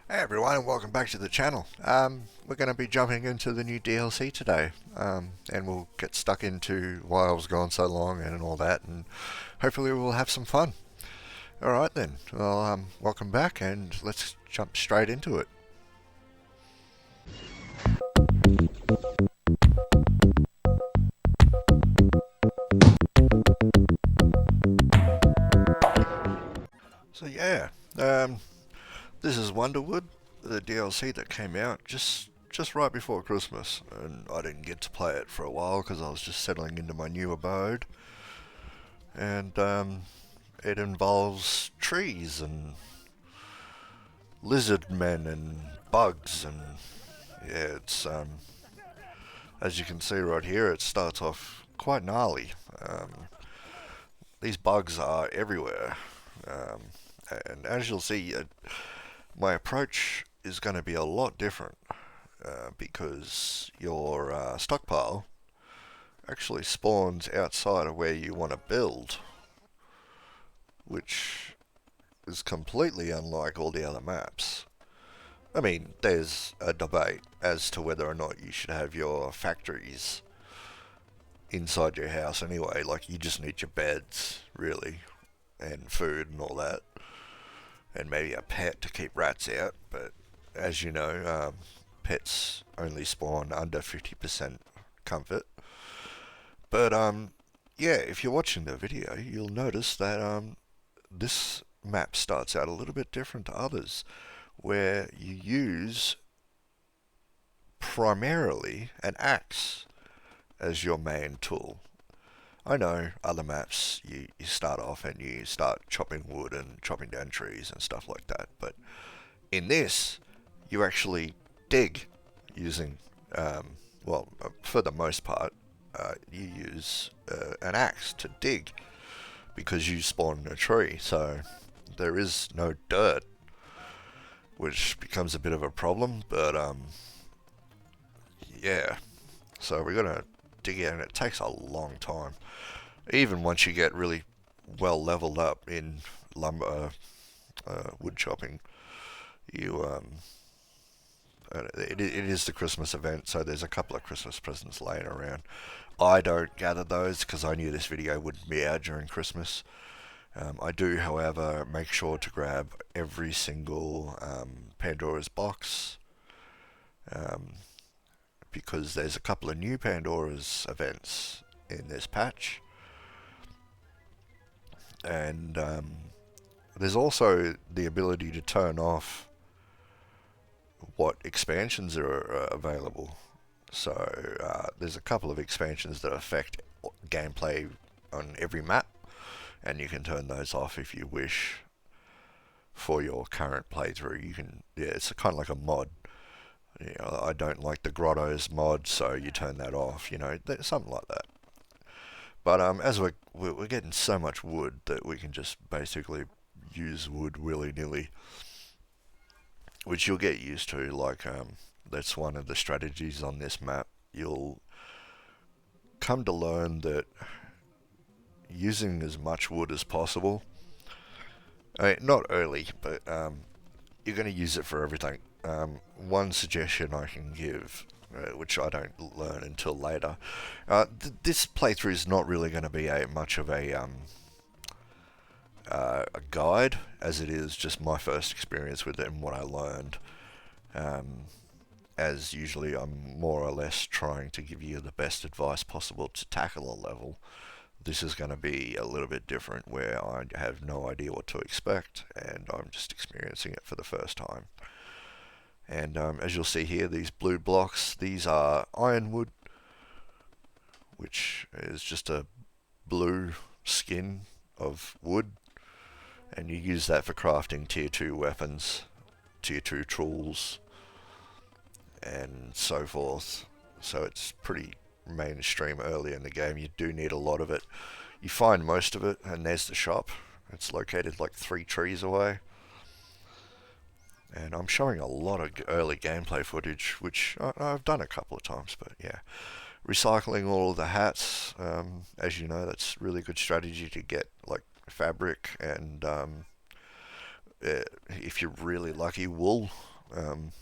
Hey everyone, and welcome back to the channel. We're going to be jumping into the new DLC today, and we'll get stuck into why I was gone so long and all that, and hopefully we'll have some fun. Alright then, well, welcome back, and let's jump straight into it. So yeah, this is Wonderwood, the DLC that came out just right before Christmas, and I didn't get to play it for a while because I was just settling into my new abode, and it involves trees and lizard men and bugs, and yeah, it's as you can see right here, it starts off quite gnarly. These bugs are everywhere, um, and as you'll see, my approach is going to be a lot different because your stockpile actually spawns outside of where you want to build, which is completely unlike all the other maps. I mean, there's a debate as to whether or not you should have your factories inside your house anyway. Like, you just need your beds, really, and food and all that, and maybe a pet to keep rats out. But as you know, pets only spawn under 50% comfort. But yeah, if you're watching the video, you'll notice that this map starts out a little bit different to others, where you use primarily an axe as your main tool. I know other maps you start off and you start chopping wood and chopping down trees and stuff like that, but in this you actually dig using, for the most part, you use an axe to dig because you spawn in a tree, so there is no dirt, which becomes a bit of a problem, but yeah. So we're gonna dig in, and it takes a long time. Even once you get really well leveled up in lumber, wood chopping, you it is the Christmas event, so there's a couple of Christmas presents laying around. I don't gather those because I knew this video would be out during Christmas. I do, however, make sure to grab every single Pandora's box, um, because there's a couple of new Pandora's events in this patch, and there's also the ability to turn off what expansions are available. So there's a couple of expansions that affect gameplay on every map, and you can turn those off if you wish for your current playthrough. You can, yeah, it's kind of like a mod. You know, I don't like the grottos mod, so you turn that off. You know, something like that. But as we're getting so much wood that we can just basically use wood willy nilly, which you'll get used to. Like, that's one of the strategies on this map. You'll come to learn that using as much wood as possible, I mean, not early, but you're going to use it for everything. One suggestion I can give, which I don't learn until later, this playthrough is not really going to be much of a guide, as it is just my first experience with it and what I learned. As usually, I'm more or less trying to give you the best advice possible to tackle a level. This is going to be a little bit different, where I have no idea what to expect, and I'm just experiencing it for the first time. And as you'll see here, these blue blocks, these are ironwood, which is just a blue skin of wood, and you use that for crafting tier 2 weapons, tier 2 tools, and so forth. So it's pretty mainstream early in the game. You do need a lot of it. You find most of it, and there's the shop. It's located like 3 trees away. And I'm showing a lot of early gameplay footage, which I've done a couple of times, but yeah. Recycling all of the hats, as you know, that's really good strategy to get like fabric and if you're really lucky, wool. Um,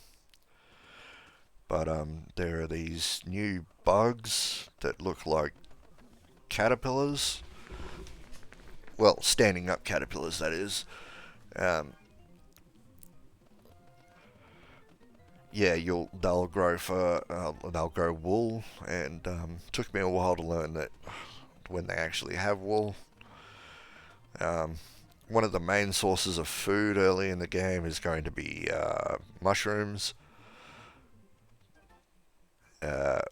but there are these new bugs that look like caterpillars. Well, standing up caterpillars, that is. Um, yeah, they'll grow fur, they'll grow wool, and took me a while to learn that when they actually have wool. Um, One of the main sources of food early in the game is going to be mushrooms,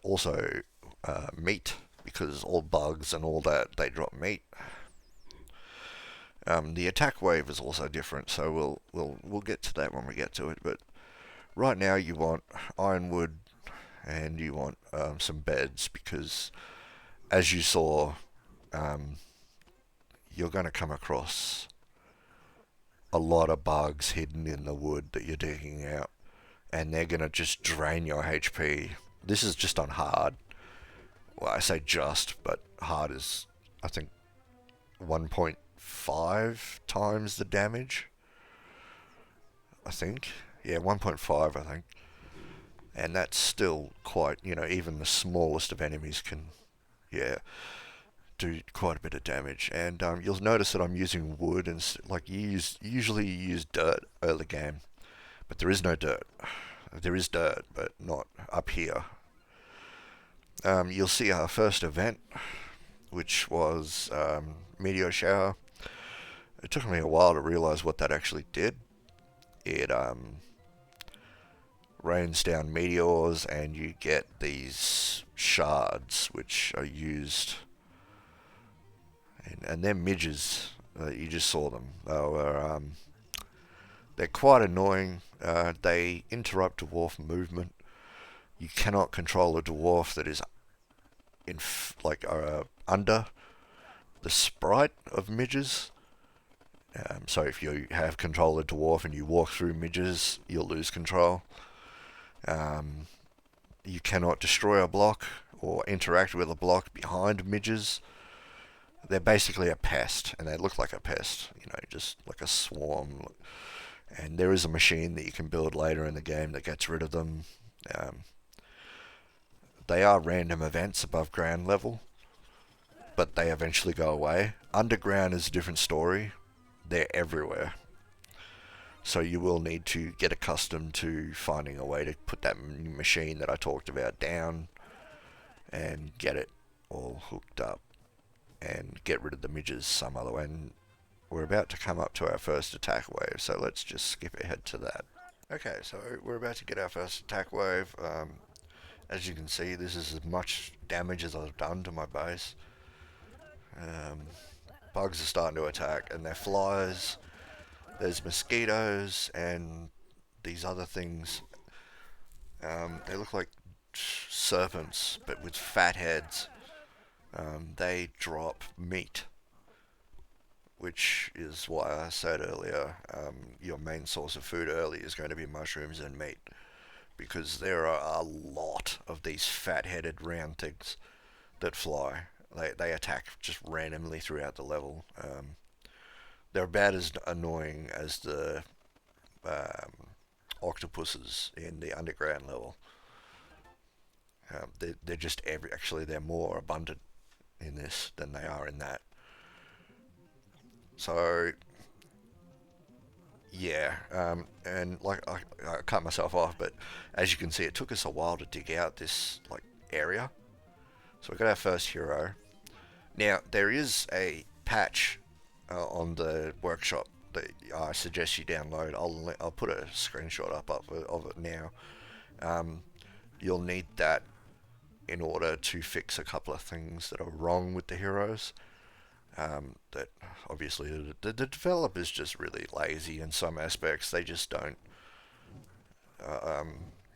also meat, because all bugs and all that, they drop meat. The attack wave is also different, so we'll get to that when we get to it. But right now you want ironwood and you want some beds, because as you saw, um, you're going to come across a lot of bugs hidden in the wood that you're digging out, and they're going to just drain your HP. This is just on hard. Well, I say just, but hard is, I think, 1.5 times the damage. I think. Yeah, 1.5, I think. And that's still quite, even the smallest of enemies can, yeah, do quite a bit of damage. And you'll notice that I'm using wood, and like usually you use dirt early game, but there is no dirt. There is dirt, but not up here. You'll see our first event, which was meteor shower. It took me a while to realize what that actually did. It rains down meteors, and you get these shards, which are used, and they're midges. You just saw them. They're quite annoying. They interrupt dwarf movement. You cannot control a dwarf that is under the sprite of midges. So if you have control of dwarf and you walk through midges, you'll lose control. You cannot destroy a block or interact with a block behind midges. They're basically a pest, and they look like a pest, just like a swarm. And there is a machine that you can build later in the game that gets rid of them. They are random events above ground level, but they eventually go away. Underground is a different story. They're everywhere. So you will need to get accustomed to finding a way to put that machine that I talked about down and get it all hooked up and get rid of the midges some other way. And we're about to come up to our first attack wave, so let's just skip ahead to that. Okay, so we're about to get our first attack wave. As you can see, this is as much damage as I've done to my base. Bugs are starting to attack, and they're flies. There's mosquitoes and these other things. They look like serpents, but with fat heads. They drop meat, which is why I said earlier, your main source of food early is going to be mushrooms and meat, because there are a lot of these fat-headed round things that fly. They attack just randomly throughout the level. They're about as annoying as the octopuses in the underground level. They're just actually they're more abundant in this than they are in that. So yeah, and like I cut myself off, but as you can see, it took us a while to dig out this area. So we got our first hero. Now there is a patch on the workshop that I suggest you download. I'll put a screenshot up of it now. You'll need that in order to fix a couple of things that are wrong with the heroes. That obviously the developer's just really lazy in some aspects. They just don't,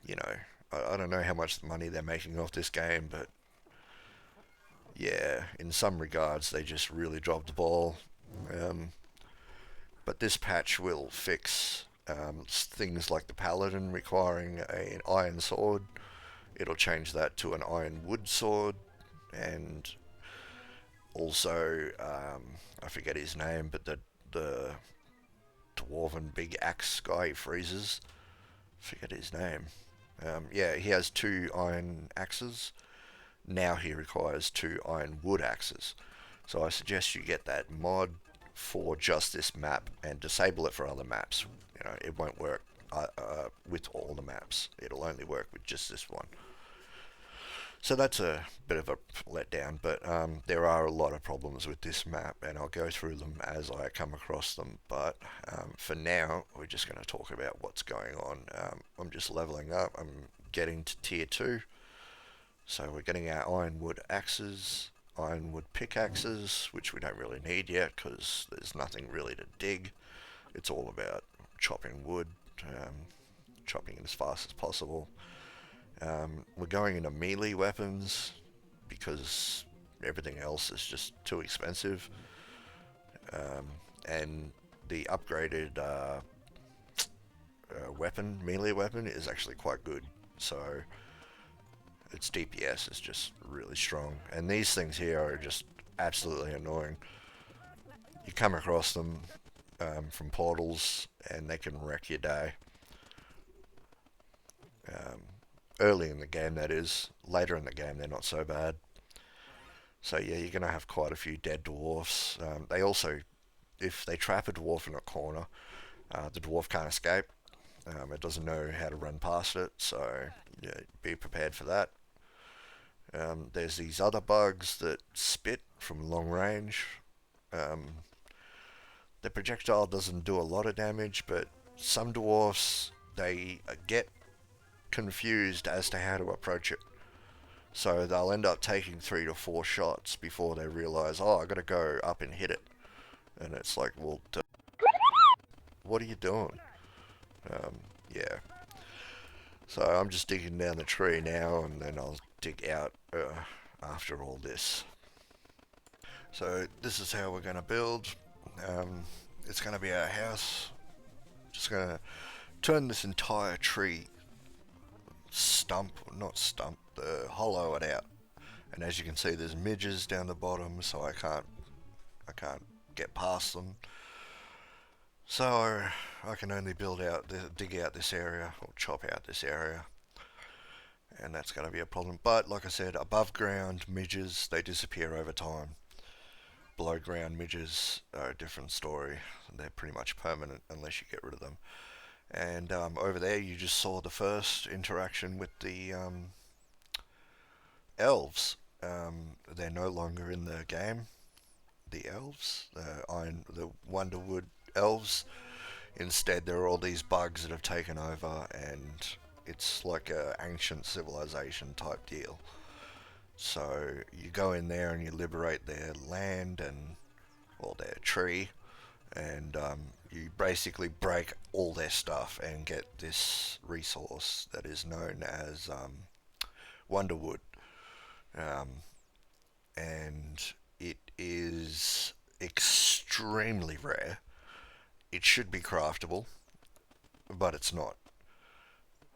you know, I don't know how much money they're making off this game, but yeah, in some regards they just really dropped the ball. But this patch will fix things like the paladin requiring an iron sword. It'll change that to an iron wood sword, and also I forget his name, but the dwarven big axe guy freezes forget his name. Yeah, he has 2 iron axes. Now he requires 2 iron wood axes. So I suggest you get that mod for just this map and disable it for other maps. You know, it won't work with all the maps. It'll only work with just this one. So that's a bit of a letdown, but there are a lot of problems with this map, and I'll go through them as I come across them. But for now, we're just going to talk about what's going on. I'm just leveling up. I'm getting to tier 2. So we're getting our ironwood axes, ironwood pickaxes, which we don't really need yet because there's nothing really to dig. It's all about chopping wood, chopping it as fast as possible. We're going into melee weapons because everything else is just too expensive. And the upgraded melee weapon, is actually quite good. So its DPS is just really strong. And these things here are just absolutely annoying. You come across them from portals and they can wreck your day. Early in the game, that is. Later in the game, they're not so bad. So yeah, you're going to have quite a few dead dwarfs. They also, if they trap a dwarf in a corner, the dwarf can't escape. It doesn't know how to run past it, so yeah, be prepared for that. There's these other bugs that spit from long range. The projectile doesn't do a lot of damage, but some dwarfs, they get confused as to how to approach it. So they'll end up taking 3 to 4 shots before they realise, oh, I got to go up and hit it. And it's like, well, what are you doing? Yeah. So I'm just digging down the tree now, and then I'll dig out after all this. So this is how we're going to build. It's going to be our house. Just going to turn this entire tree hollow it out. And as you can see, there's midges down the bottom, so I can't get past them. So I can only dig out this area, or chop out this area, and that's going to be a problem. But like I said, above ground midges, they disappear over time. Below ground midges are a different story. They're pretty much permanent unless you get rid of them. And over there, you just saw the first interaction with the elves. They're no longer in the game. The elves, the Wonderwood elves. Instead, there are all these bugs that have taken over, and it's like a ancient civilization type deal. So you go in there and you liberate their land or their tree, and you basically break all their stuff and get this resource that is known as Wonderwood. And it is extremely rare. It should be craftable, but it's not.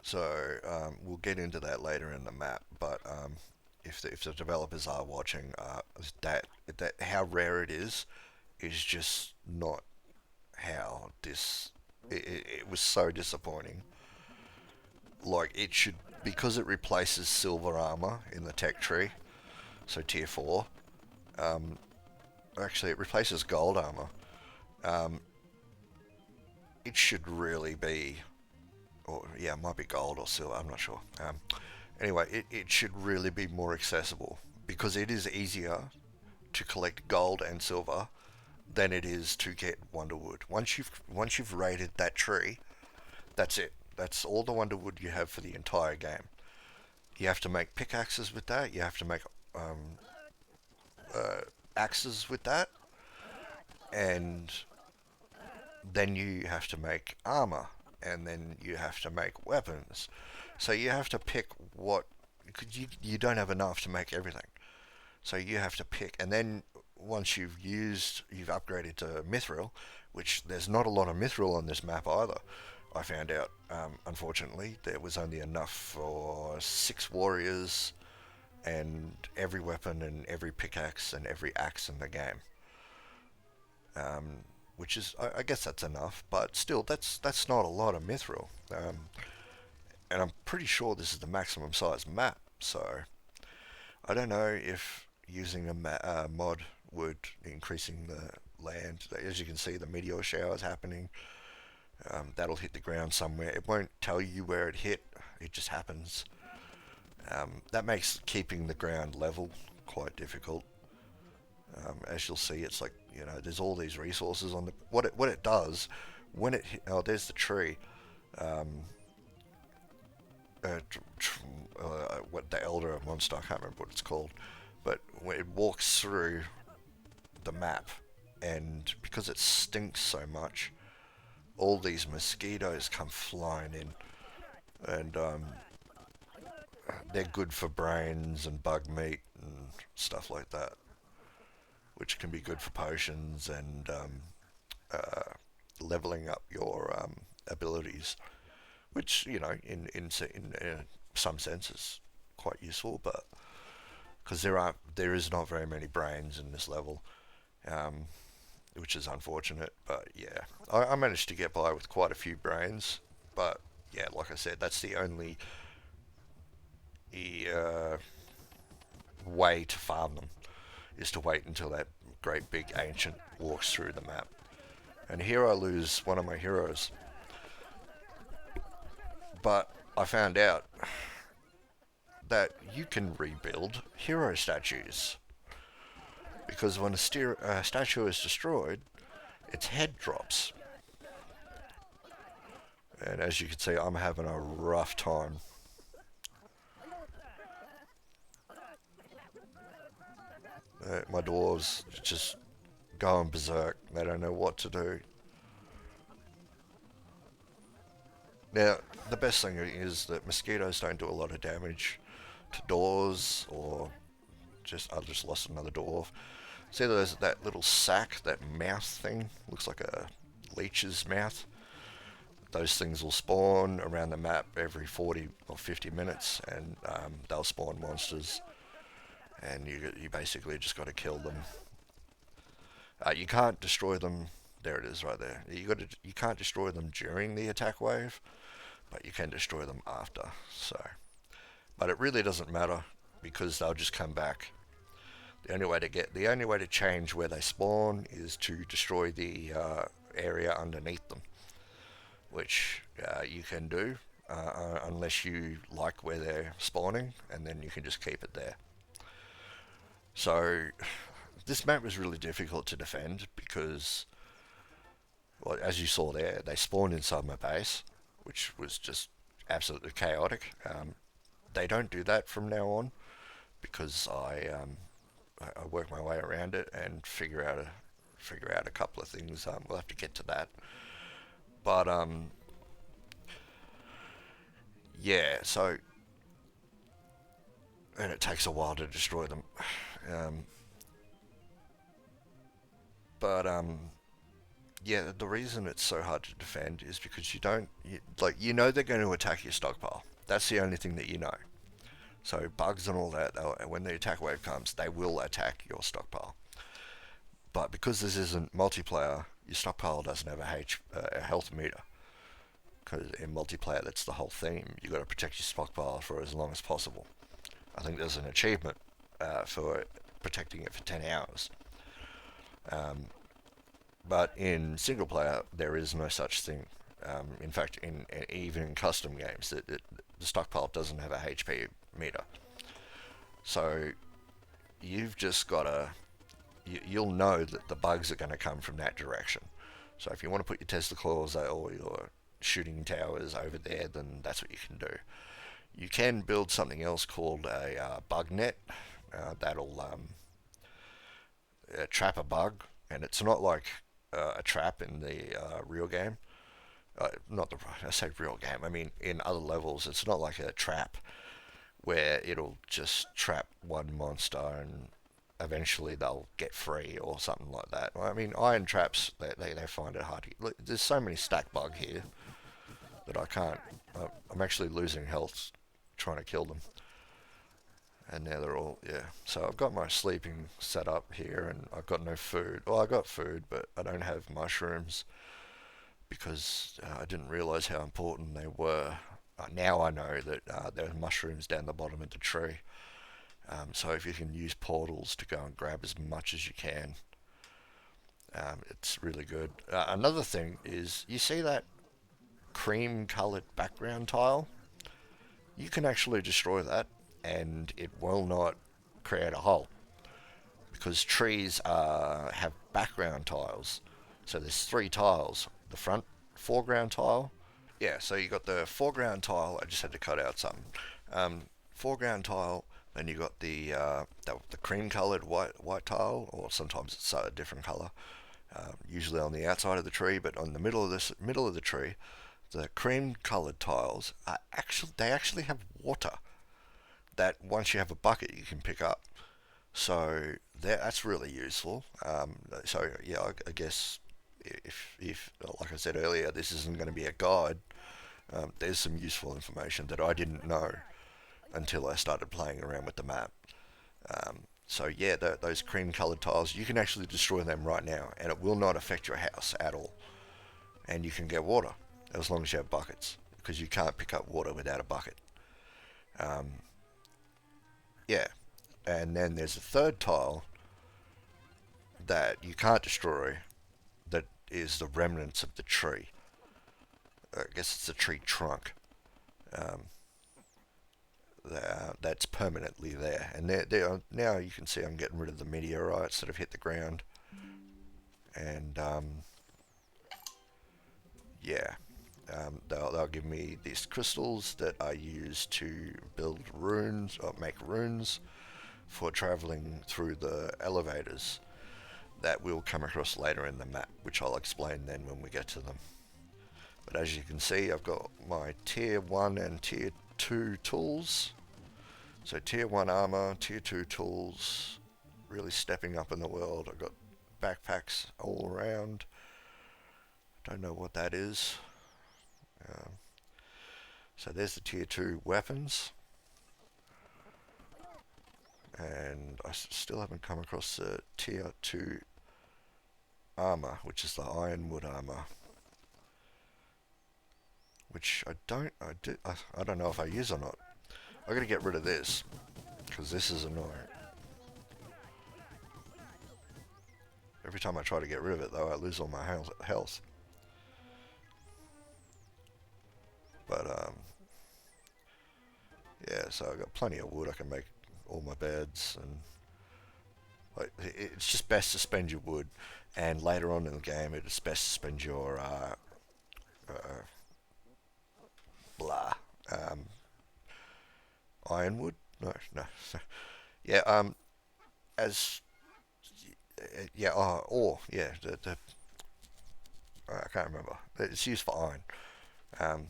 So we'll get into that later in the map. But if the developers are watching, that how rare it is just not how this. It was so disappointing. Like it should, because it replaces silver armor in the tech tree. So tier 4. Actually, it replaces gold armor. It should really be, or yeah, it might be gold or silver, I'm not sure. Anyway, it should really be more accessible because it is easier to collect gold and silver than it is to get Wonderwood. Once you've raided that tree, that's it. That's all the Wonderwood you have for the entire game. You have to make pickaxes with that. You have to make axes with that, and then you have to make armor, and then you have to make weapons. So you have to pick because you don't have enough to make everything. So you have to pick, and then once you've upgraded to mithril, which there's not a lot of mithril on this map either. I found out, unfortunately, there was only enough for 6 warriors and every weapon and every pickaxe and every axe in the game. Which is, I guess that's enough, but still, that's not a lot of mithril. And I'm pretty sure this is the maximum size map, so I don't know if using a mod would increasing the land. As you can see, the meteor shower is happening. That'll hit the ground somewhere. It won't tell you where it hit. It just happens. That makes keeping the ground level quite difficult. As you'll see, it's like, there's all these resources on the. What it does when it hit, oh, there's the tree. Um, what the elder monster, I can't remember what it's called, but when it walks through the map, and because it stinks so much, all these mosquitoes come flying in, and they're good for brains and bug meat and stuff like that, which can be good for potions and uh, leveling up your abilities, which in some sense is quite useful, but because there is not very many brains in this level, um, which is unfortunate. But yeah, I managed to get by with quite a few brains, but yeah, like I said, that's the only uh, way to farm them is to wait until that great big ancient walks through the map. And here I lose one of my heroes, but I found out that you can rebuild hero statues because when a statue is destroyed, its head drops. And as you can see, I'm having a rough time. My dwarves just going berserk. They don't know what to do. Now, the best thing is that mosquitoes don't do a lot of damage to doors, or I just lost another dwarf. See, there's that little sack, that mouth thing, looks like a leech's mouth. Those things will spawn around the map every 40 or 50 minutes, and they'll spawn monsters, and you basically just got to kill them. You can't destroy them. There it is, right there. You can't destroy them during the attack wave, but you can destroy them after. But it really doesn't matter because they'll just come back. The only way to change where they spawn is to destroy the area underneath them, which you can do unless you like where they're spawning, and then you can just keep it there. So this map was really difficult to defend because, well, as you saw there, they spawned inside my base, which was just absolutely chaotic. They don't do that from now on because I work my way around it and figure out a couple of things. We'll have to get to that, but yeah. So, and it takes a while to destroy them. Um, but yeah, the reason it's so hard to defend is because they're going to attack your stockpile. That's the only thing that you know. So bugs and all that, when the attack wave comes, they will attack your stockpile. But because this isn't multiplayer, your stockpile doesn't have a health meter. Because in multiplayer, that's the whole theme. You've got to protect your stockpile for as long as possible. I think there's an achievement for protecting it for 10 hours. But in single player, there is no such thing. In fact, even in custom games, the stockpile doesn't have a HP meter. So you've just got to. You'll know that the bugs are going to come from that direction. So if you want to put your Tesla claws or your shooting towers over there, then that's what you can do. You can build something else called a bug net that'll trap a bug, and it's not like a trap in the real game. Not the I say real game. I mean in other levels, it's not like a trap where it'll just trap one monster and eventually they'll get free or something like that. I mean, iron traps, they find it hard to. Look, there's so many stack bug here that I can't. I'm actually losing health trying to kill them. And now they're all, yeah. So I've got my sleeping set up here and I've got no food. Well, I got food, but I don't have mushrooms because I didn't realize how important they were now I know that there are mushrooms down the bottom of the tree. So if you can use portals to go and grab as much as you can, it's really good. Another thing is, you see that cream coloured background tile? You can actually destroy that and it will not create a hole, because trees have background tiles. So there's three tiles. The front foreground tile. Yeah, so you got the foreground tile. I just had to cut out something. Foreground tile. Then you got the cream coloured white tile, or sometimes it's a different colour. Usually on the outside of the tree, but on the middle of the tree, the cream coloured tiles are actually have water that once you have a bucket you can pick up. So that's really useful. So yeah, I guess if like I said earlier, this isn't going to be a guide. There's some useful information that I didn't know until I started playing around with the map. So yeah, those cream coloured tiles, you can actually destroy them right now, and it will not affect your house at all. And you can get water as long as you have buckets, because you can't pick up water without a bucket. Um, yeah, and then there's a third tile that you can't destroy, that is the remnants of the tree. I guess it's the tree trunk. Um, that's permanently there. And now you can see I'm getting rid of the meteorites that have hit the ground. And yeah, they'll give me these crystals that I use to build runes, or make runes for traveling through the elevators that we'll come across later in the map, which I'll explain then when we get to them. But as you can see, I've got my tier 1 and tier 2 tools. So tier 1 armor, tier 2 tools, really stepping up in the world. I've got backpacks all around. Don't know what that is. Um, so there's the tier 2 weapons. And I still haven't come across the tier 2 armor, which is the ironwood armor. Which I don't know if I use or not. I gotta get rid of this, because this is annoying. Every time I try to get rid of it, though, I lose all my health. But yeah, so I've got plenty of wood. I can make all my beds, and like, it's just best to spend your wood, and later on in the game, it's best to spend your blah ironwood. No. Yeah. As yeah. Or yeah. The I can't remember. It's used for iron. Um,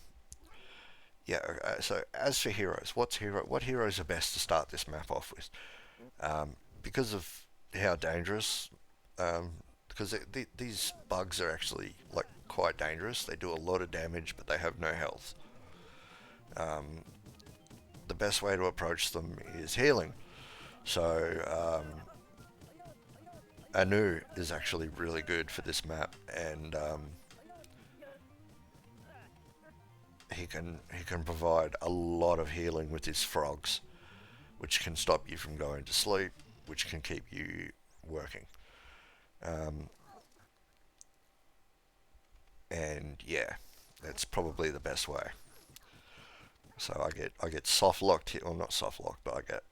yeah. So as for heroes, what heroes are best to start this map off with? Because of how dangerous. Because these bugs are actually like quite dangerous. They do a lot of damage, but they have no health. Um, the best way to approach them is healing. So Anu is actually really good for this map, and he can provide a lot of healing with his frogs, which can stop you from going to sleep, which can keep you working. Um, and yeah, that's probably the best way. So I get soft locked here, or not soft locked, but I get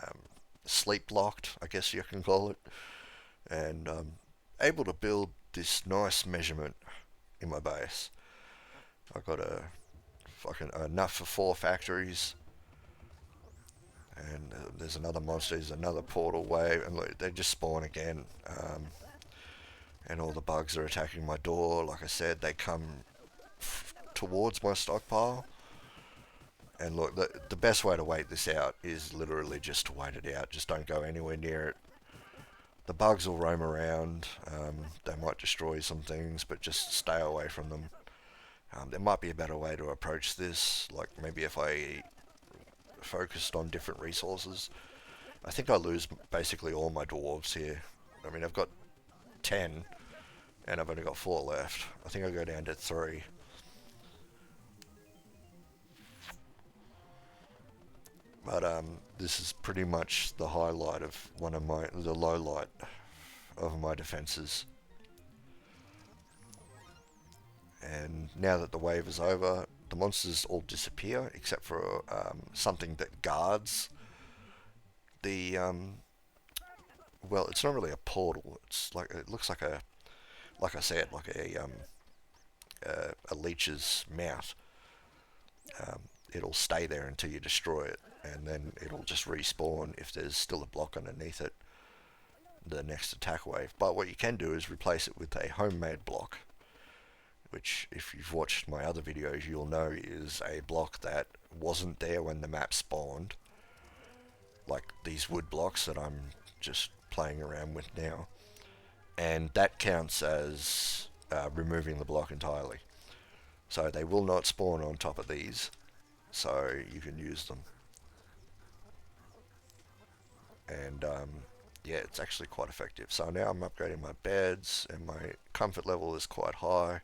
um, sleep locked, I guess you can call it, and able to build this nice measurement in my base. I've got a fucking enough for 4 factories, and there's another monster, there's another portal wave, and look, they just spawn again. And all the bugs are attacking my door. Like I said, they come towards my stockpile. And look, the best way to wait this out is literally just to wait it out. Just don't go anywhere near it. The bugs will roam around. They might destroy some things, but just stay away from them. There might be a better way to approach this, like maybe if I focused on different resources. I think I lose basically all my dwarves here. I mean, I've got 10, and I've only got 4 left. I think I go down to 3. But this is pretty much the highlight of the low light of my defenses. And now that the wave is over, the monsters all disappear except for something that guards the well, it's not really a portal. It's like it looks like I said, like a leech's mouth. It'll stay there until you destroy it, and then it'll just respawn if there's still a block underneath it the next attack wave. But what you can do is replace it with a homemade block, which if you've watched my other videos you'll know is a block that wasn't there when the map spawned, like these wood blocks that I'm just playing around with now, and that counts as removing the block entirely. So they will not spawn on top of these, so you can use them. And yeah, it's actually quite effective. So now I'm upgrading my beds, and my comfort level is quite high.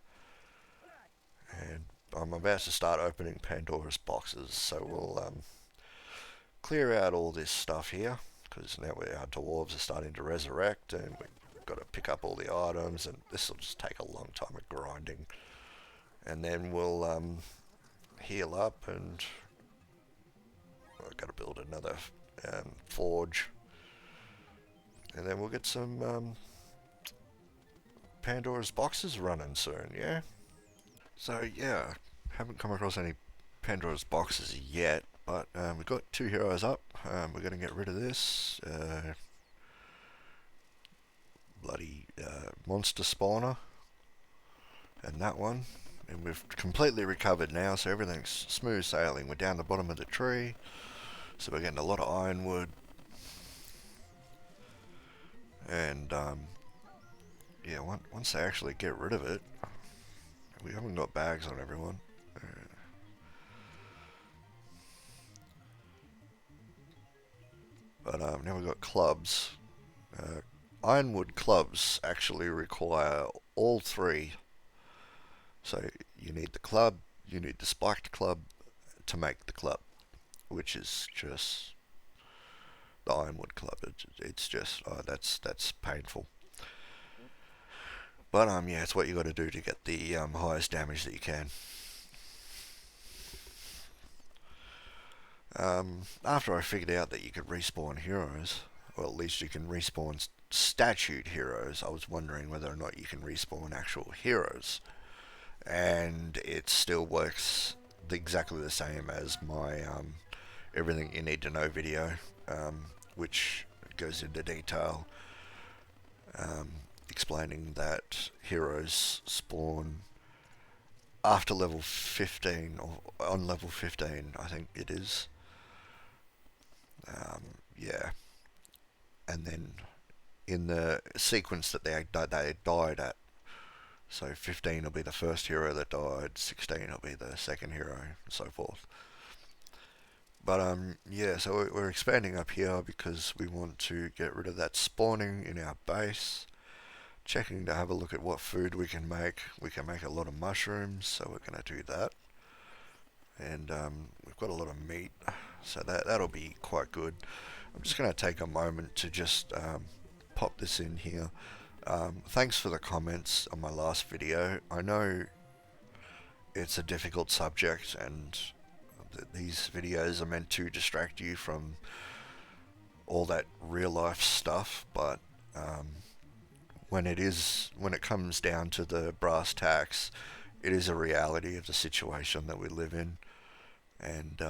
And I'm about to start opening Pandora's boxes, so we'll clear out all this stuff here, because now our dwarves are starting to resurrect, and we've got to pick up all the items, and this will just take a long time of grinding. And then we'll heal up, and I've got to build another forge, and then we'll get some Pandora's boxes running soon, yeah? So yeah, haven't come across any Pandora's boxes yet, but we've got 2 heroes up. We're going to get rid of this bloody monster spawner and that one. And we've completely recovered now, so everything's smooth sailing. We're down the bottom of the tree, so we're getting a lot of ironwood. And yeah, once they actually get rid of it, we haven't got bags on everyone. But now we've got clubs. Ironwood clubs actually require all 3. So you need the club, you need the spiked club to make the club, which is just the ironwood club. It's just that's painful. But yeah, it's what you got to do to get the highest damage that you can. After I figured out that you could respawn heroes, or at least you can respawn statute heroes, I was wondering whether or not you can respawn actual heroes. And it still works exactly the same as my everything you need to know video, which goes into detail explaining that heroes spawn after level 15, or on level 15 I think it is. Yeah, and then in the sequence that they died at. So 15 will be the first hero that died, 16 will be the second hero, and so forth. But yeah, so we're expanding up here because we want to get rid of that spawning in our base. Checking to have a look at what food we can make. We can make a lot of mushrooms, so we're going to do that. And we've got a lot of meat, so that'll be quite good. I'm just going to take a moment to just pop this in here. Thanks for the comments on my last video. I know it's a difficult subject, and these videos are meant to distract you from all that real life stuff, but when it comes down to the brass tacks, it is a reality of the situation that we live in, and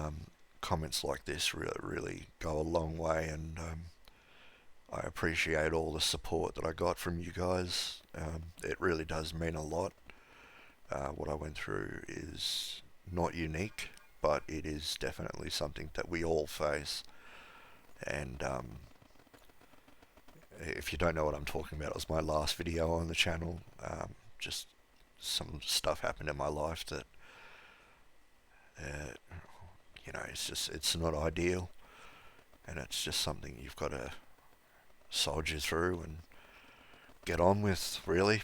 comments like this really go a long way, and I appreciate all the support that I got from you guys. It really does mean a lot. What I went through is not unique, but it is definitely something that we all face. And if you don't know what I'm talking about, it was my last video on the channel. Just some stuff happened in my life that, it's not ideal, and it's just something you've got to soldier through and get on with, really.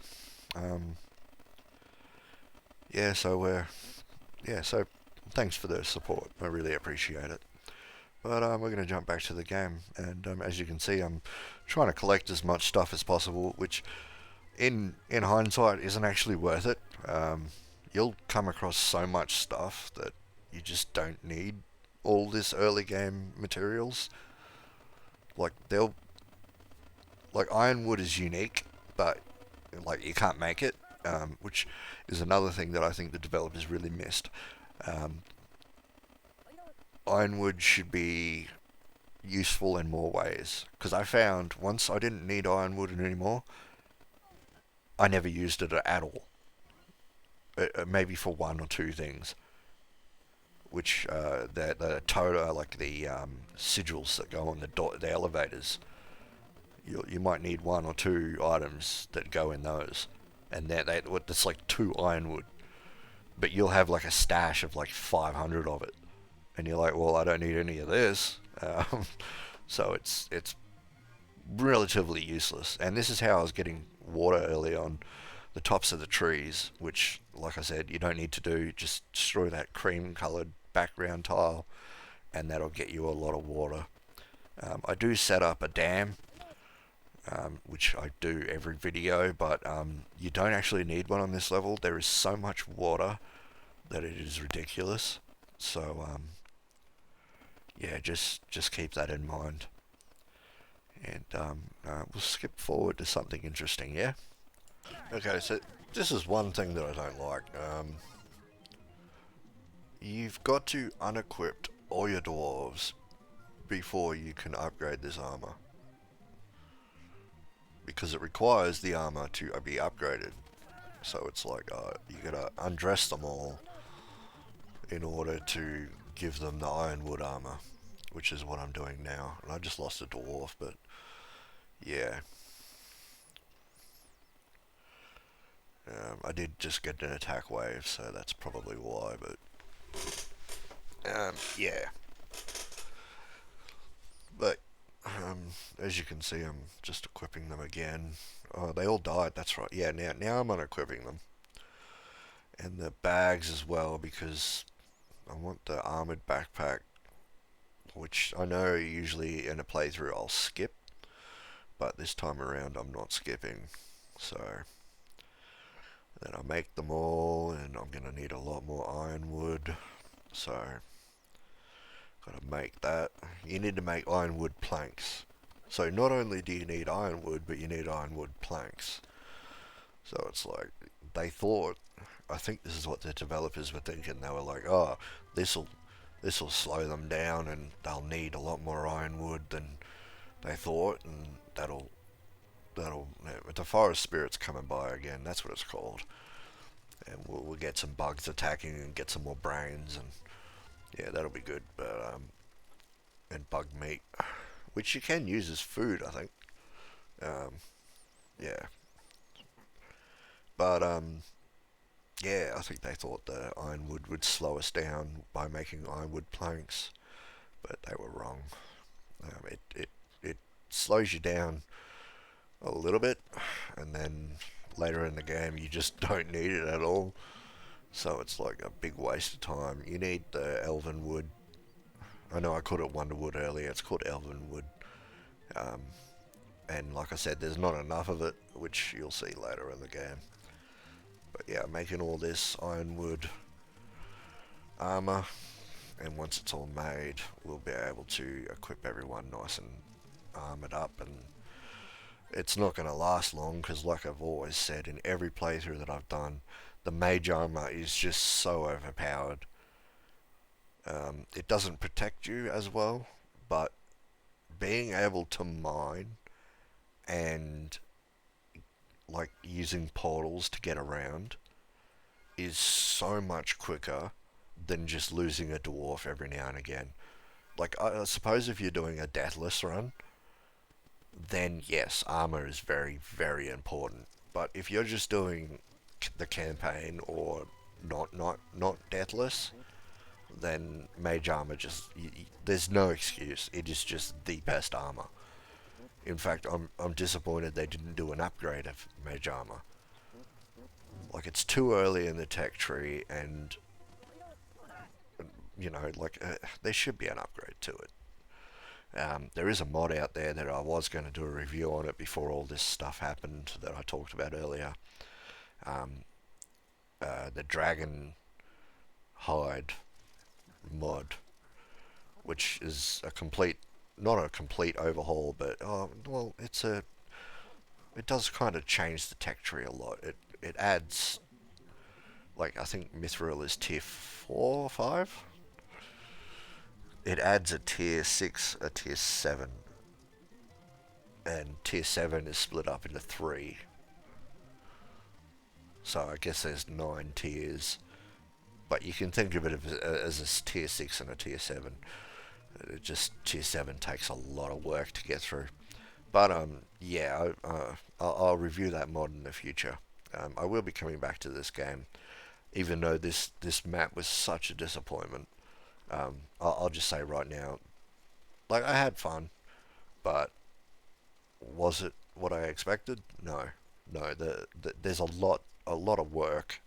So thanks for the support. I really appreciate it. But we're going to jump back to the game, and as you can see, I'm trying to collect as much stuff as possible, which in hindsight isn't actually worth it. You'll come across so much stuff that you just don't need all this early game materials. Like they'll like ironwood is unique, but like you can't make it, which is another thing that I think the developers really missed. Um, Ironwood should be useful in more ways because I found once I didn't need ironwood anymore, I never used it at all. Maybe for one or two things, which the total like the sigils that go on the elevators. You might need one or two items that go in those, and that's like two ironwood, but you'll have like a stash of like 500 of it, and you're like, well, I don't need any of this, so it's relatively useless. And this is how I was getting water early on the tops of the trees, which, like I said, you don't need to do. Just destroy that cream-coloured background tile, and that'll get you a lot of water. I do set up a dam, which I do every video, but you don't actually need one on this level. There is so much water that it is ridiculous. So yeah, just keep that in mind. And we'll skip forward to something interesting, yeah? Okay, so this is one thing that I don't like. You've got to unequip all your dwarves before you can upgrade this armor, because it requires the armor to be upgraded. So it's like you gotta undress them all in order to give them the ironwood armor, which is what I'm doing now. And I just lost a dwarf, but yeah. I did just get an attack wave, so that's probably why, but yeah. But as you can see, I'm just equipping them again. Oh, they all died, that's right. Yeah, now I'm unequipping them. And the bags as well, because I want the armored backpack, which I know usually in a playthrough I'll skip, but this time around I'm not skipping. So then I make them all, and I'm going to need a lot more ironwood. So gotta make that. You need to make ironwood planks. So not only do you need ironwood, but you need ironwood planks. So it's like, they thought, I think this is what the developers were thinking. They were like, oh, this'll slow them down, and they'll need a lot more ironwood than they thought, and that'll the forest spirit's coming by again. That's what it's called. And we'll get some bugs attacking and get some more brains, and yeah, that'll be good. But and bug meat, which you can use as food, I think. Yeah, but yeah, I think they thought the ironwood would slow us down by making ironwood planks, but they were wrong. It slows you down a little bit, and then later in the game you just don't need it at all. So it's like a big waste of time. You need the elven wood. I know I called it wonderwood earlier. It's called elven wood. Um, and like I said, there's not enough of it, which you'll see later in the game. But yeah, making all this ironwood armor, and once it's all made, we'll be able to equip everyone nice and armored up, and it's not going to last long, because like I've always said, in every playthrough that I've done, the mage armor is just so overpowered. It doesn't protect you as well, but being able to mine and like using portals to get around is so much quicker than just losing a dwarf every now and again. Like, I suppose if you're doing a deathless run, then yes, armor is very, very important. But if you're just doing the campaign or not deathless, then mage armor there's no excuse. It is just the best armor. In fact, I'm disappointed they didn't do an upgrade of mage armor. Like, it's too early in the tech tree, and you know, like there should be an upgrade to it. There is a mod out there that I was going to do a review on it before all this stuff happened that I talked about earlier. Um, the Dragon Hide mod, which is a complete, not a complete overhaul, but well, it does kind of change the tech tree a lot. It adds, like, I think Mithril is tier 4 or 5. It adds a tier 6, a tier 7, and tier 7 is split up into 3. So I guess there's 9 tiers, but you can think of it as a tier 6 and a tier 7. It just, tier 7 takes a lot of work to get through. But yeah, I'll review that mod in the future. I will be coming back to this game, even though this map was such a disappointment. I'll just say right now, like, I had fun, but was it what I expected? No, no. There's a lot of work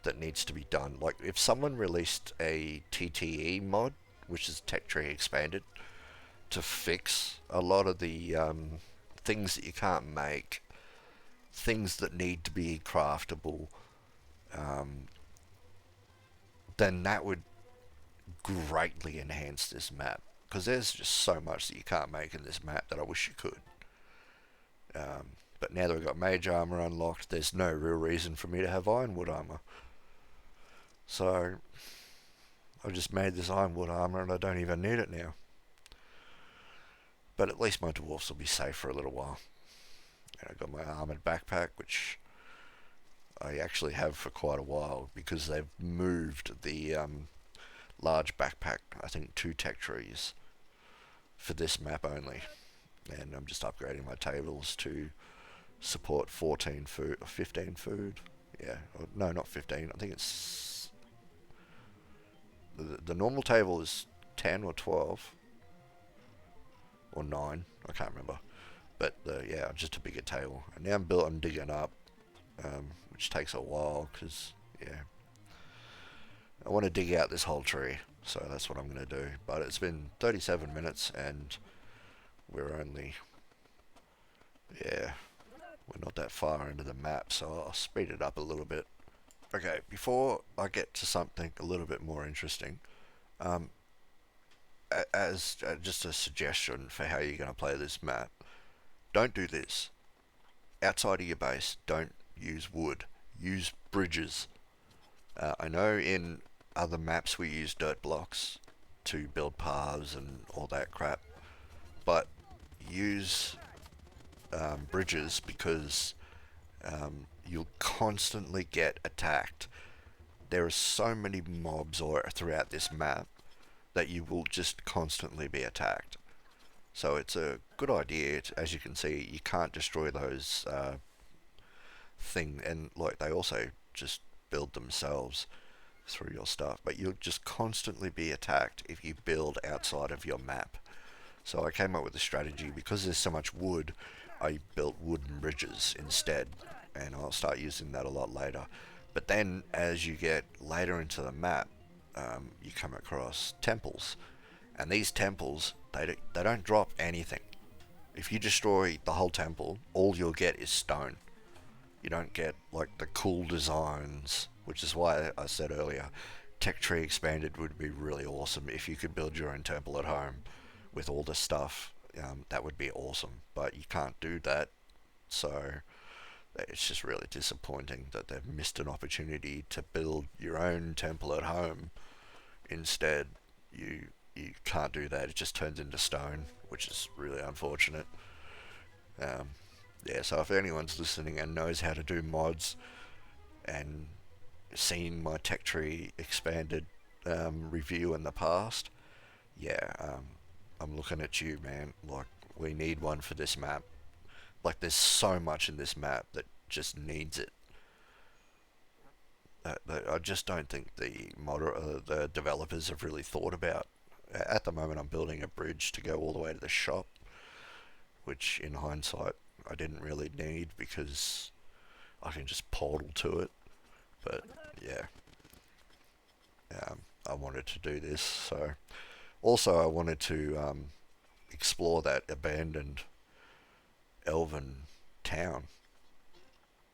that needs to be done. Like, if someone released a TTE mod, which is Tech Tree Expanded, to fix a lot of the things that you can't make, things that need to be craftable, um, then that would greatly enhance this map. Because there's just so much that you can't make in this map that I wish you could. But now that we've got mage armor unlocked, there's no real reason for me to have ironwood armor. So I've just made this ironwood armor and I don't even need it now. But at least my dwarfs will be safe for a little while. And I got my armored backpack, which I actually have for quite a while because they've moved the large backpack, I think 2 tech trees for this map only. And I'm just upgrading my tables to support 14 food or 15 food. Yeah, no, not 15. I think it's the normal table is 10 or 12 or 9. I can't remember. But yeah, just a bigger table. And now I'm digging up, which takes a while because yeah, I want to dig out this whole tree. So that's what I'm going to do. But it's been 37 minutes and we're only, yeah, we're not that far into the map, so I'll speed it up a little bit. Okay, before I get to something a little bit more interesting, um, as just a suggestion for how you're going to play this map, don't do this. Outside of your base, don't use wood. Use bridges. I know in other maps we use dirt blocks to build paths and all that crap, but use bridges because you'll constantly get attacked. There are so many mobs throughout this map that you will just constantly be attacked. So it's a good idea. As you can see, you can't destroy those thing, and like they also just build themselves through your stuff. But you'll just constantly be attacked if you build outside of your map. So I came up with a strategy because there's so much wood. I built wooden bridges instead, and I'll start using that a lot later. But then, as you get later into the map, you come across temples, and these temples they don't drop anything. If you destroy the whole temple, all you'll get is stone. You don't get like the cool designs, which is why I said earlier, Tech Tree Expanded would be really awesome if you could build your own temple at home with all the stuff. That would be awesome, but you can't do that, so it's just really disappointing that they've missed an opportunity to build your own temple at home. Instead, you can't do that. It just turns into stone, which is really unfortunate. Yeah, so if anyone's listening and knows how to do mods and seen my Tech Tree Expanded review in the past, yeah, I'm looking at you, man. Like, we need one for this map. Like, there's so much in this map that just needs it. I just don't think the developers have really thought about. At the moment, I'm building a bridge to go all the way to the shop, which in hindsight I didn't really need because I can just portal to it. But yeah, I wanted to do this. So also I wanted to explore that abandoned elven town,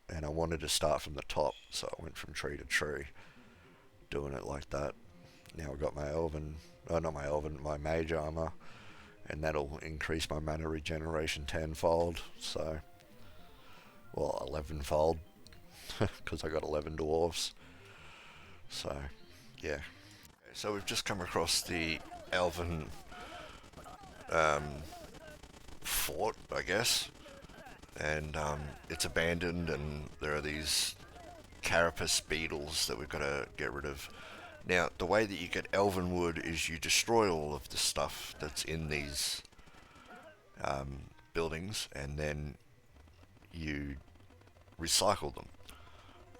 and I wanted to start from the top, so I went from tree to tree, doing it like that. Now I've got my elven, oh not my elven, my mage armor, and that'll increase my mana regeneration tenfold. So, well, 11-fold, because I got 11 dwarves. So, yeah. So we've just come across the elven um, fort, I guess, and it's abandoned, and there are these carapace beetles that we've got to get rid of. Now, the way that you get elven wood is you destroy all of the stuff that's in these buildings, and then you recycle them,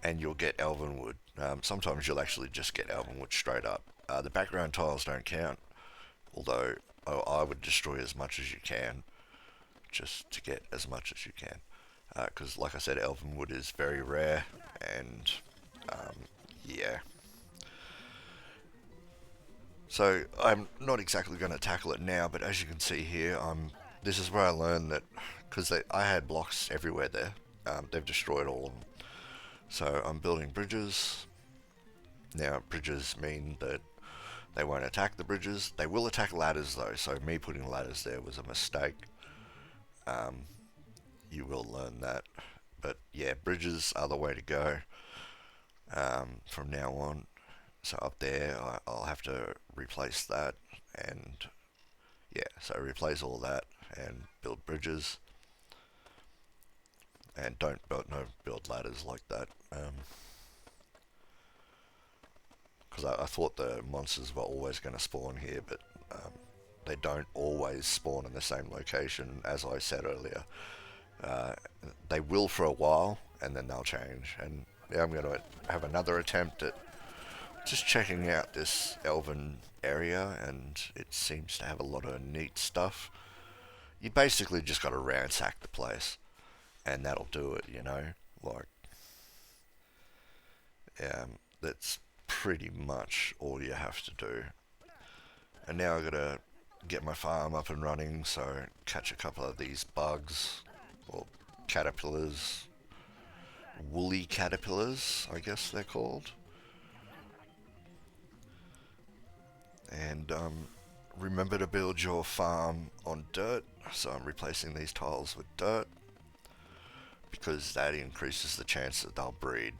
and you'll get elven wood. Sometimes you'll actually just get elven wood straight up. The background tiles don't count, although I would destroy as much as you can, just to get as much as you can. Because, like I said, elven wood is very rare, and yeah. So I'm not exactly going to tackle it now, but as you can see here, this is where I learned that, because I had blocks everywhere there. They've destroyed all of them. So I'm building bridges. Now, bridges mean that they won't attack the bridges. They will attack ladders though, so me putting ladders there was a mistake. You will learn that. But yeah, bridges are the way to go from now on. So up there, I'll have to replace that, and yeah, so replace all that and build bridges. And don't build ladders like that. Because I thought the monsters were always going to spawn here, but they don't always spawn in the same location, as I said earlier. They will for a while, and then they'll change. And yeah, I'm going to have another attempt at just checking out this elven area, and it seems to have a lot of neat stuff. You basically just got to ransack the place, and that'll do it, you know? Like, that's pretty much all you have to do. And now I've got to get my farm up and running, so catch a couple of these bugs, or caterpillars, woolly caterpillars, I guess they're called. And remember to build your farm on dirt, so I'm replacing these tiles with dirt, because that increases the chance that they'll breed.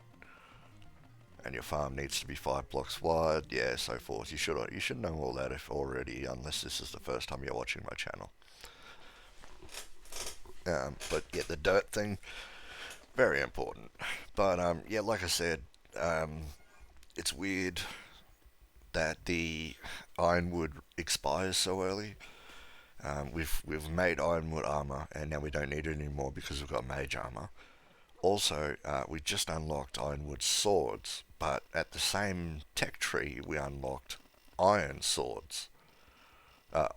And your farm needs to be 5 blocks wide, yeah, so forth. You should know all that if already, unless this is the first time you're watching my channel. But yeah, the dirt thing, very important. But yeah, like I said, it's weird that the ironwood expires so early. We've made ironwood armor, and now we don't need it anymore because we've got mage armor. Also, we just unlocked ironwood swords, but at the same tech tree we unlocked iron swords,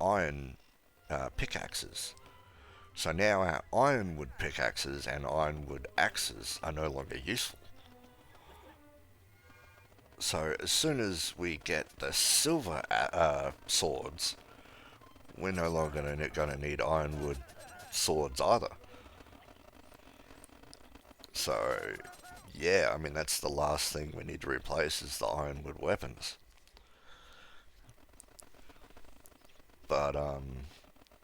iron pickaxes. So now our ironwood pickaxes and ironwood axes are no longer useful. So as soon as we get the silver swords, we're no longer going to need ironwood swords either. So yeah, I mean, that's the last thing we need to replace is the ironwood weapons. But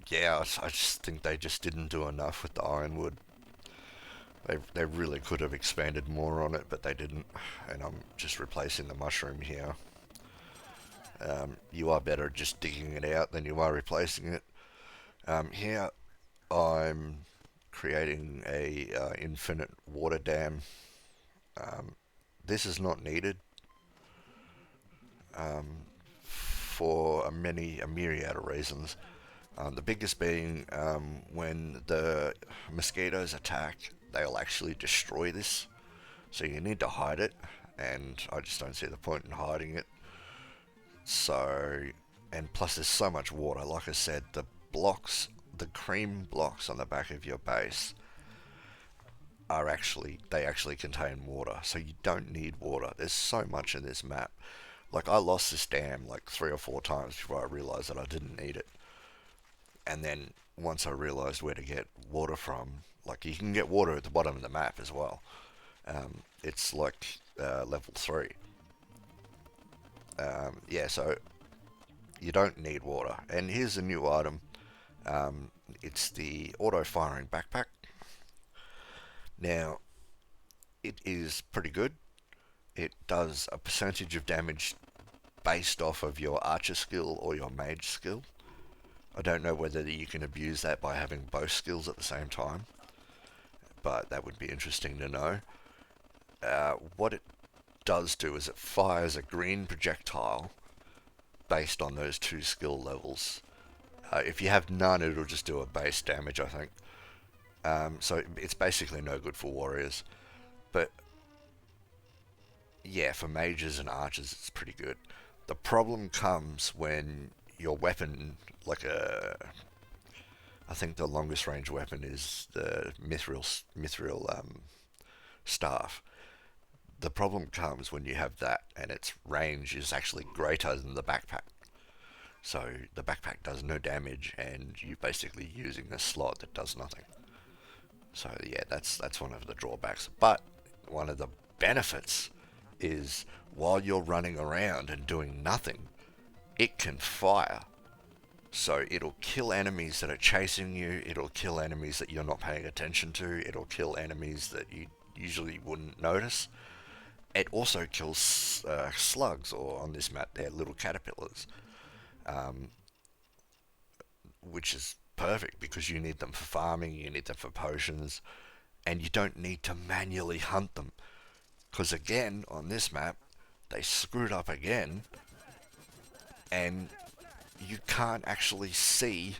yeah, I just think they just didn't do enough with the ironwood. They really could have expanded more on it, but they didn't. And I'm just replacing the mushroom here. You are better just digging it out than you are replacing it. Here I'm creating a infinite water dam. This is not needed for a myriad of reasons. The biggest being when the mosquitoes attack, they'll actually destroy this. So you need to hide it, and I just don't see the point in hiding it. So, and plus there's so much water. Like I said, the cream blocks on the back of your base they actually contain water. So you don't need water. There's so much in this map. Like, I lost this dam like 3 or 4 times before I realized that I didn't need it. And then once I realised where to get water from, like you can get water at the bottom of the map as well. It's like level 3. Yeah, so you don't need water. And here's a new item. It's the auto-firing backpack. Now, it is pretty good. It does a percentage of damage based off of your archer skill or your mage skill. I don't know whether you can abuse that by having both skills at the same time, but that would be interesting to know. What it does do is it fires a green projectile based on those 2 skill levels. If you have none, it'll just do a base damage, I think. So it's basically no good for warriors. But yeah, for mages and archers, it's pretty good. The problem comes when your weapon, I think the longest range weapon is the mithril staff. The problem comes when you have that and its range is actually greater than the backpack. So the backpack does no damage and you're basically using a slot that does nothing. So yeah, that's one of the drawbacks. But one of the benefits is while you're running around and doing nothing, it can fire. So it'll kill enemies that are chasing you, it'll kill enemies that you're not paying attention to, it'll kill enemies that you usually wouldn't notice. It also kills slugs, or on this map they're little caterpillars, which is perfect because you need them for farming, you need them for potions, and you don't need to manually hunt them. Because again, on this map, they screwed up again, and you can't actually see,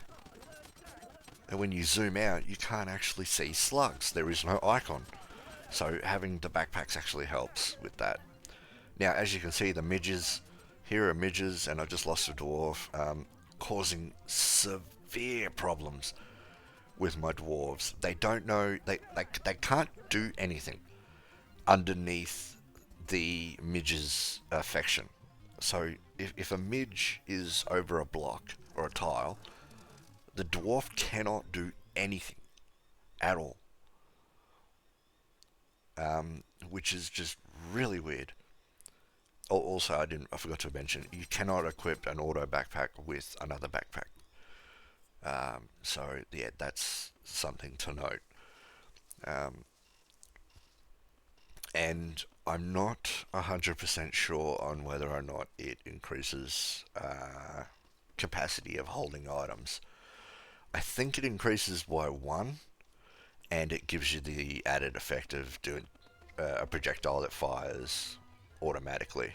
and when you zoom out, you can't actually see slugs. There is no icon. So having the backpacks actually helps with that. Now, as you can see, the midges, here are midges, and I just lost a dwarf, causing severe problems with my dwarves. They don't know, they can't do anything underneath the midge's affection. So if a midge is over a block or a tile, the dwarf cannot do anything at all, which is just really weird. Also, I forgot to mention, you cannot equip an auto backpack with another backpack. So yeah, that's something to note. And I'm not 100% sure on whether or not it increases capacity of holding items. I think it increases by 1, and it gives you the added effect of doing a projectile that fires automatically.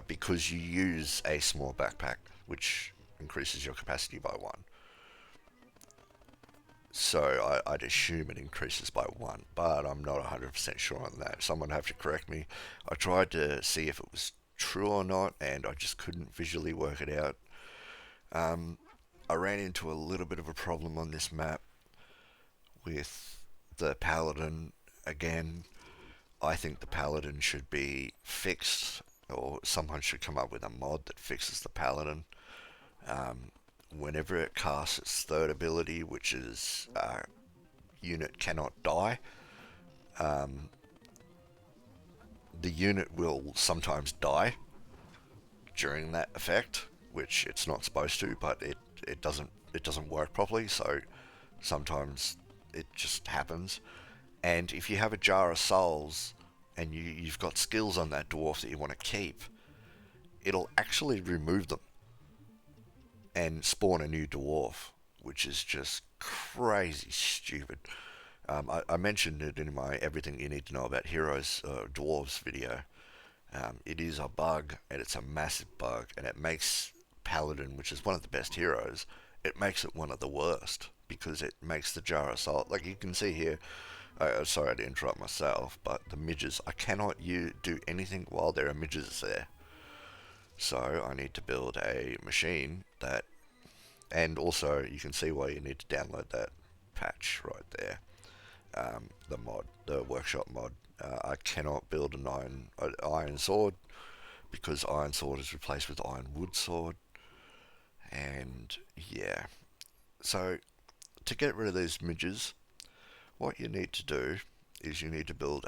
Because you use a small backpack, which increases your capacity by 1. So I'd assume it increases by 1, but I'm not 100% sure on that. Someone have to correct me. I tried to see if it was true or not, and I just couldn't visually work it out. I ran into a little bit of a problem on this map with the paladin. Again, I think the paladin should be fixed, or someone should come up with a mod that fixes the paladin. Whenever it casts its third ability, which is unit cannot die, the unit will sometimes die during that effect, which it's not supposed to, but it doesn't work properly, so sometimes it just happens. And if you have a jar of souls and you've got skills on that dwarf that you want to keep, it'll actually remove them and spawn a new dwarf, which is just crazy stupid. I mentioned it in my Everything You Need to Know About Heroes Dwarves video. It is a bug, and it's a massive bug, and it makes Paladin, which is one of the best heroes, it makes it one of the worst, because it makes the jar of salt, like you can see here, sorry to interrupt myself, but the midges, I cannot do anything while there are midges there. So I need to build a machine that, and also you can see why you need to download that patch right there, the workshop mod. I cannot build an iron sword because iron sword is replaced with iron wood sword, And yeah, so to get rid of these midges, what you need to do is you need to build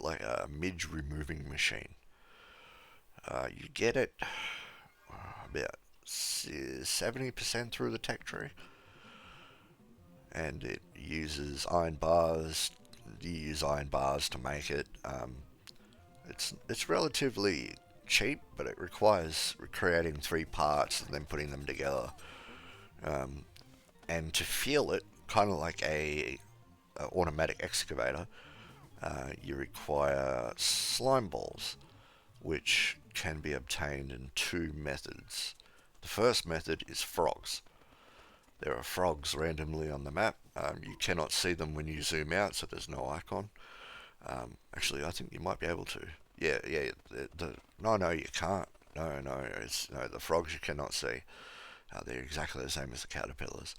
like a midge removing machine. You get it about 70% through the tech tree, and it uses iron bars. You use iron bars to make it. It's relatively cheap, but it requires creating three parts and then putting them together. Um, and to feel it, kind of like a automatic excavator, you require slime balls, which can be obtained in two methods. The first method is frogs. There are frogs randomly on the map. You cannot see them when you zoom out, so there's no icon. Actually, I think you might be able to. Yeah, yeah. No, you can't. No. The frogs you cannot see. They're exactly the same as the caterpillars.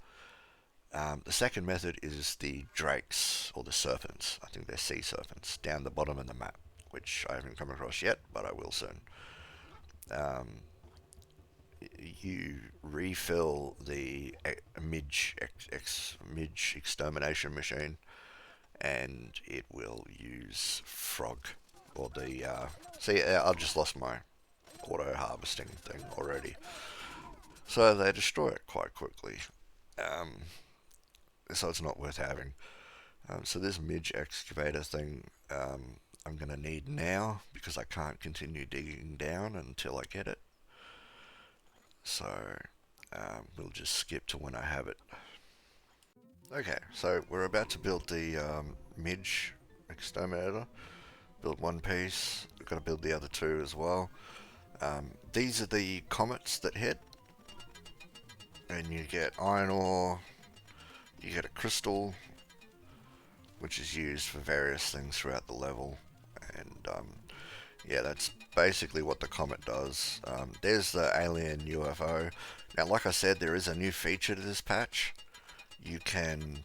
The second method is the drakes, or the serpents. I think they're sea serpents, down the bottom of the map, which I haven't come across yet, but I will soon. Um, you refill the midge extermination machine, and it will use frog, or the see, I've just lost my auto harvesting thing already, so they destroy it quite quickly. Um, so it's not worth having. So this midge excavator thing, I'm going to need now because I can't continue digging down until I get it. So we'll just skip to when I have it. Okay, so we're about to build the midge exterminator. Build one piece. We've got to build the other two as well. These are the comets that hit, and you get iron ore. You get a crystal, which is used for various things throughout the level, and yeah, that's basically what the comet does. There's the alien UFO. Now, like I said, there is a new feature to this patch. You can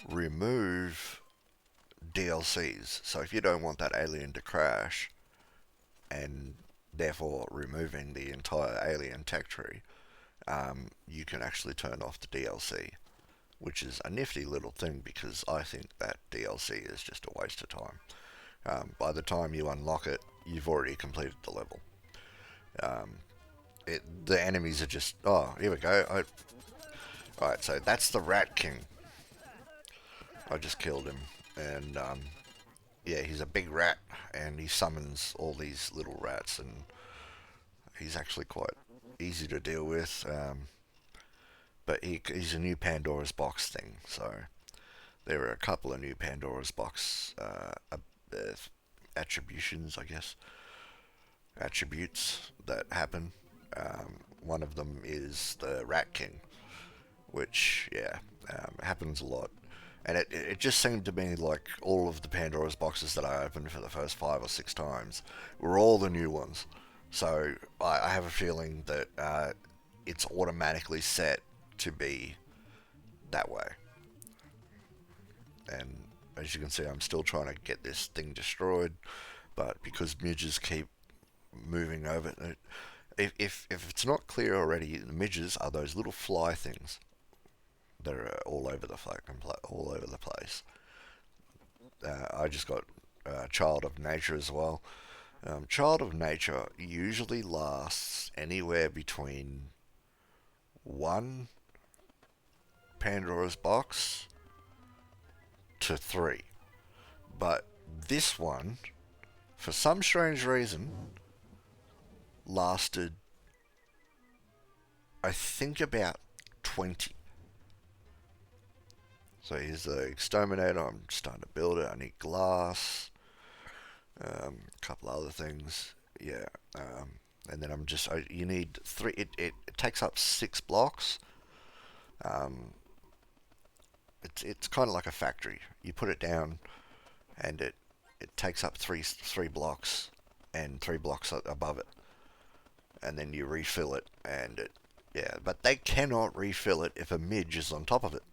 remove DLCs. So if you don't want that alien to crash, and therefore removing the entire alien tech tree, you can actually turn off the DLC, which is a nifty little thing because I think that DLC is just a waste of time. By the time you unlock it, you've already completed the level. The enemies are just, oh, here we go. Alright, so that's the Rat King. I just killed him, and yeah, he's a big rat, and he summons all these little rats, and he's actually quite easy to deal with. But he's a new Pandora's box thing, so there are a couple of new Pandora's box attributions, I guess, attributes that happen. One of them is the Rat King, which, yeah, happens a lot. And it just seemed to me like all of the Pandora's boxes that I opened for the first 5 or 6 times were all the new ones. So I have a feeling that it's automatically set to be that way. And as you can see, I'm still trying to get this thing destroyed, but because midges keep moving over it, if it's not clear already, the midges are those little fly things that are all over the place. I just got Child of Nature as well. Child of Nature usually lasts anywhere between one Pandora's box to 3, but this one, for some strange reason, lasted, I think, about 20. So here's the exterminator. I'm starting to build it. I need glass, a couple other things. Yeah, and then you need 3. It takes up 6 blocks. It's kind of like a factory. You put it down, and it takes up three blocks, and 3 blocks above it, and then you refill it, and yeah. But they cannot refill it if a midge is on top of it.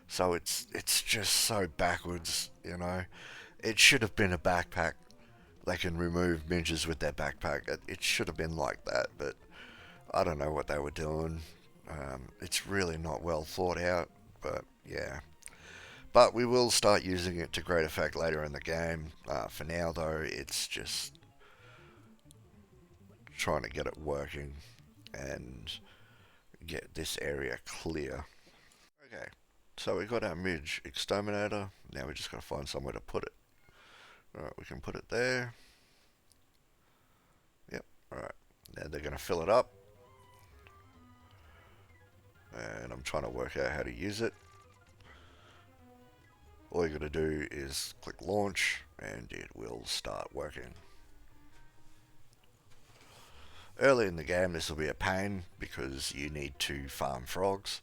So it's just so backwards, you know. It should have been a backpack. They can remove midges with their backpack. It should have been like that, but I don't know what they were doing. It's really not well thought out, but yeah. But we will start using it to great effect later in the game. For now, though, it's just trying to get it working and get this area clear. Okay, so we got our midge exterminator. Now we just got to find somewhere to put it. Alright, we can put it there. Yep, alright. Now they're going to fill it up. And I'm trying to work out how to use it. All you got to do is click launch and it will start working. Early in the game this will be a pain because you need to farm frogs.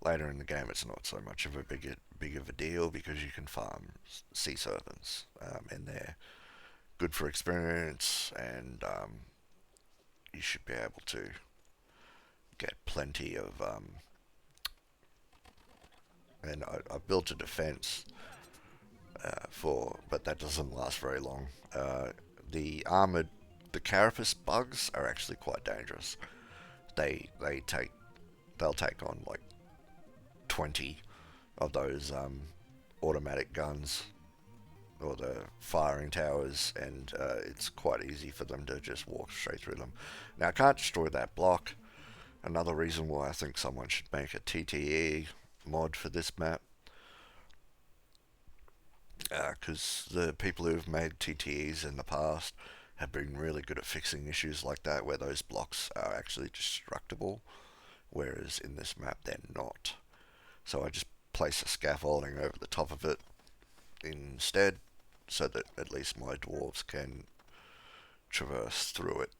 Later in the game it's not so much of a big of a deal because you can farm sea serpents, and they're good for experience, and you should be able to get plenty of and I built a defense but that doesn't last very long. The carapace bugs are actually quite dangerous. They'll take on like 20 of those automatic guns or the firing towers, and it's quite easy for them to just walk straight through them. Now I can't destroy that block. Another reason why I think someone should make a TTE mod for this map, because the people who've made TTEs in the past have been really good at fixing issues like that where those blocks are actually destructible, whereas in this map they're not. So I just place a scaffolding over the top of it instead, so that at least my dwarves can traverse through it.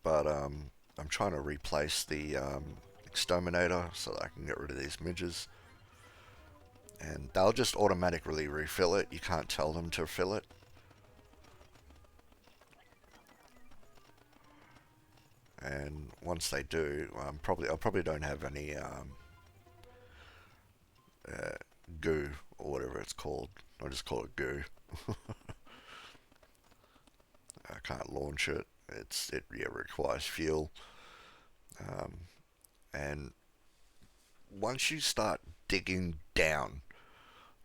But I'm trying to replace the exterminator so that I can get rid of these midges. And they'll just automatically refill it. You can't tell them to fill it. And once they do, I probably don't have any goo or whatever it's called. I'll just call it goo. I can't launch it. It requires fuel. And once you start digging down,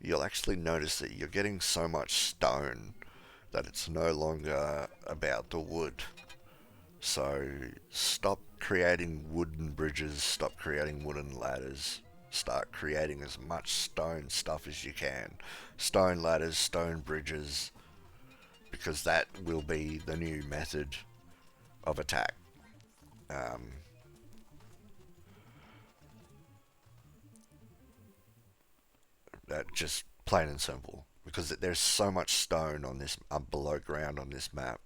you'll actually notice that you're getting so much stone that it's no longer about the wood. So stop creating wooden bridges, stop creating wooden ladders, start creating as much stone stuff as you can. Stone ladders, stone bridges, because that will be the new method of attack. That just plain and simple, because there's so much stone on this below ground on this map,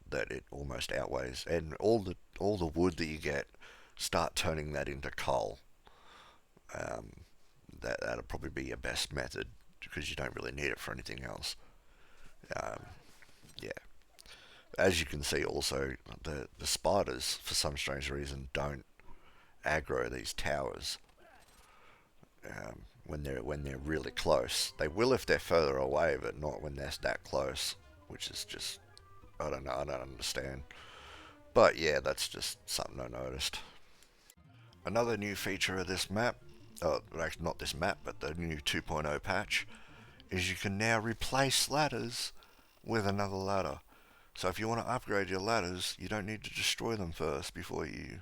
that it almost outweighs, and all the wood that you get, start turning that into coal. That'll probably be your best method because you don't really need it for anything else. Yeah. As you can see, also the spiders, for some strange reason, don't aggro these towers when they're really close. They will if they're further away, but not when they're that close, which is just, I don't know, I don't understand. But yeah, that's just something I noticed. Another new feature of this map, actually not this map, but the new 2.0 patch, is you can now replace ladders with another ladder. So if you want to upgrade your ladders, you don't need to destroy them first before you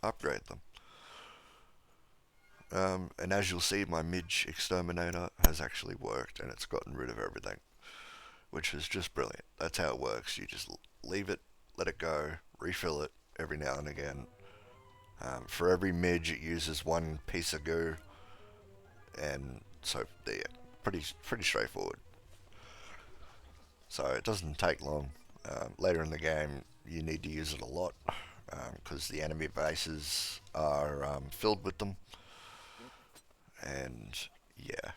upgrade them. And as you'll see, my midge exterminator has actually worked, and it's gotten rid of everything, which is just brilliant. That's how it works. You just leave it, let it go, refill it every now and again. For every midge, it uses one piece of goo, and so yeah, pretty straightforward. So it doesn't take long. Later in the game, you need to use it a lot because the enemy bases are filled with them, and yeah,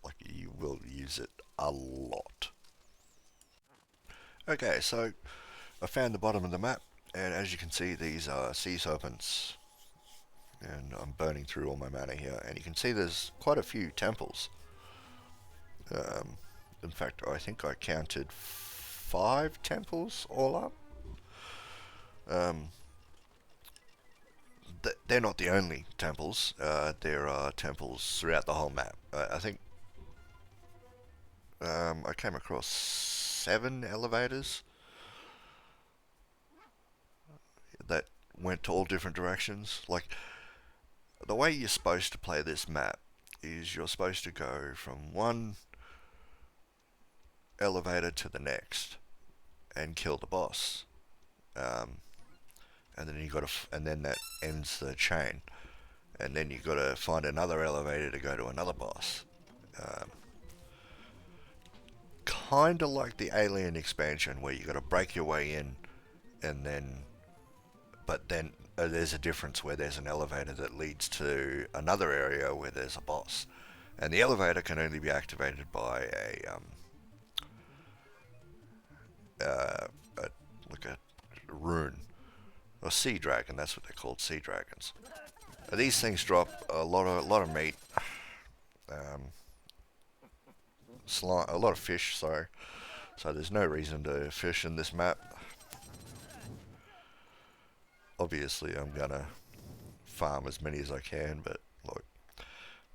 like you will use it a lot. Okay, so I found the bottom of the map, and as you can see, these are sea serpents, and I'm burning through all my mana here, and you can see there's quite a few temples. In fact, I think I counted 5 temples all up. Um, they're not the only temples. There are temples throughout the whole map. I think I came across 7 elevators that went to all different directions. Like, the way you're supposed to play this map is you're supposed to go from one elevator to the next and kill the boss. And then and then that ends the chain. And then you got to find another elevator to go to another boss. Um, kind of like the Alien expansion, where you got to break your way in, and then, but then there's a difference where there's an elevator that leads to another area where there's a boss, and the elevator can only be activated by a like a rune or sea dragon. That's what they're called, sea dragons. These things drop a lot of meat, um, a lot of fish. Sorry. So there's no reason to fish in this map. Obviously, I'm gonna farm as many as I can, but look,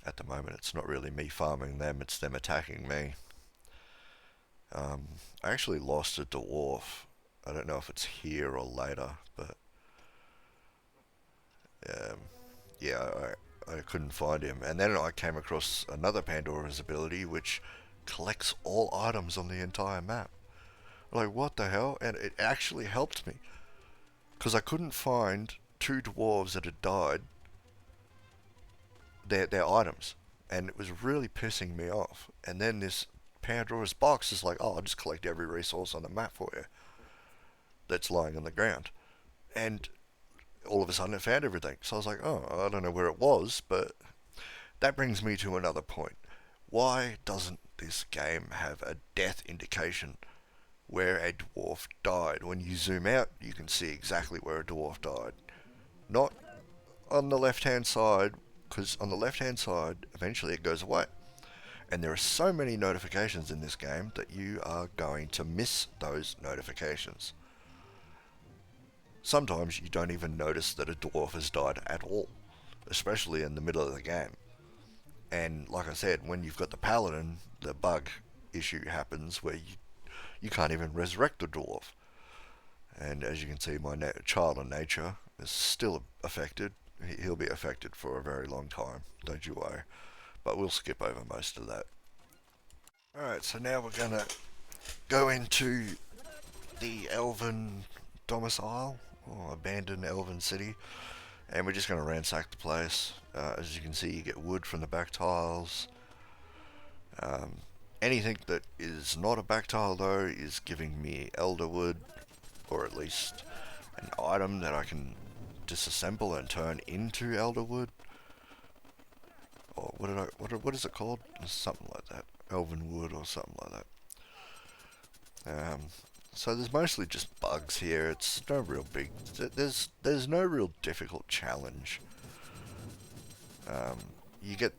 at the moment it's not really me farming them, it's them attacking me. I actually lost a dwarf. I don't know if it's here or later, but um, yeah, I couldn't find him. And then I came across another Pandora's ability, which collects all items on the entire map. Like, what the hell? And it actually helped me, because I couldn't find 2 dwarves that had died, their items, and it was really pissing me off. And then this Pandora's box is like, oh, I'll just collect every resource on the map for you that's lying on the ground. And all of a sudden it found everything. So I was like, oh, I don't know where it was, but that brings me to another point. Why doesn't this game have a death indication where a dwarf died? When you zoom out, you can see exactly where a dwarf died. Not on the left-hand side, because on the left-hand side, eventually it goes away. And there are so many notifications in this game that you are going to miss those notifications. Sometimes you don't even notice that a dwarf has died at all, especially in the middle of the game. And like I said, when you've got the paladin, the bug issue happens where you can't even resurrect the dwarf. And as you can see, my child of nature is still affected. He'll be affected for a very long time, don't you worry. But we'll skip over most of that. Alright, so now we're going to go into the Elven domicile, or abandoned Elven city, and we're just going to ransack the place. As you can see, you get wood from the back tiles. Anything that is not a back tile, though, is giving me elder wood, or at least an item that I can disassemble and turn into elder wood. Or what is it called? Something like that. Elven wood or something like that. So there's mostly just bugs here. It's no real big. There's no real difficult challenge. You get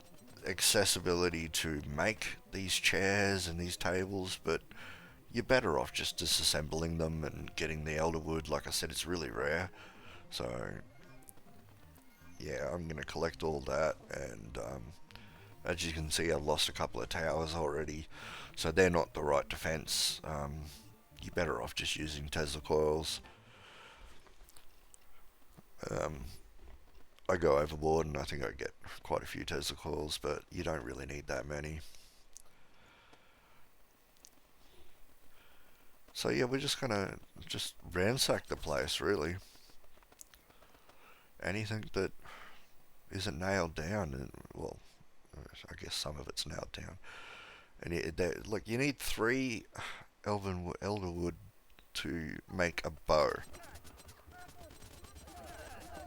accessibility to make these chairs and these tables, but you're better off just disassembling them and getting the elder wood. Like I said, it's really rare. So yeah, I'm gonna collect all that, and as you can see, I've lost a couple of towers already, so they're not the right defense. You're better off just using Tesla coils. I go overboard and I think I get quite a few Tesla coils, but you don't really need that many. So yeah, we're just gonna ransack the place, really. Anything that isn't nailed down, and well, I guess some of it's nailed down. And look, you need 3 elder wood to make a bow.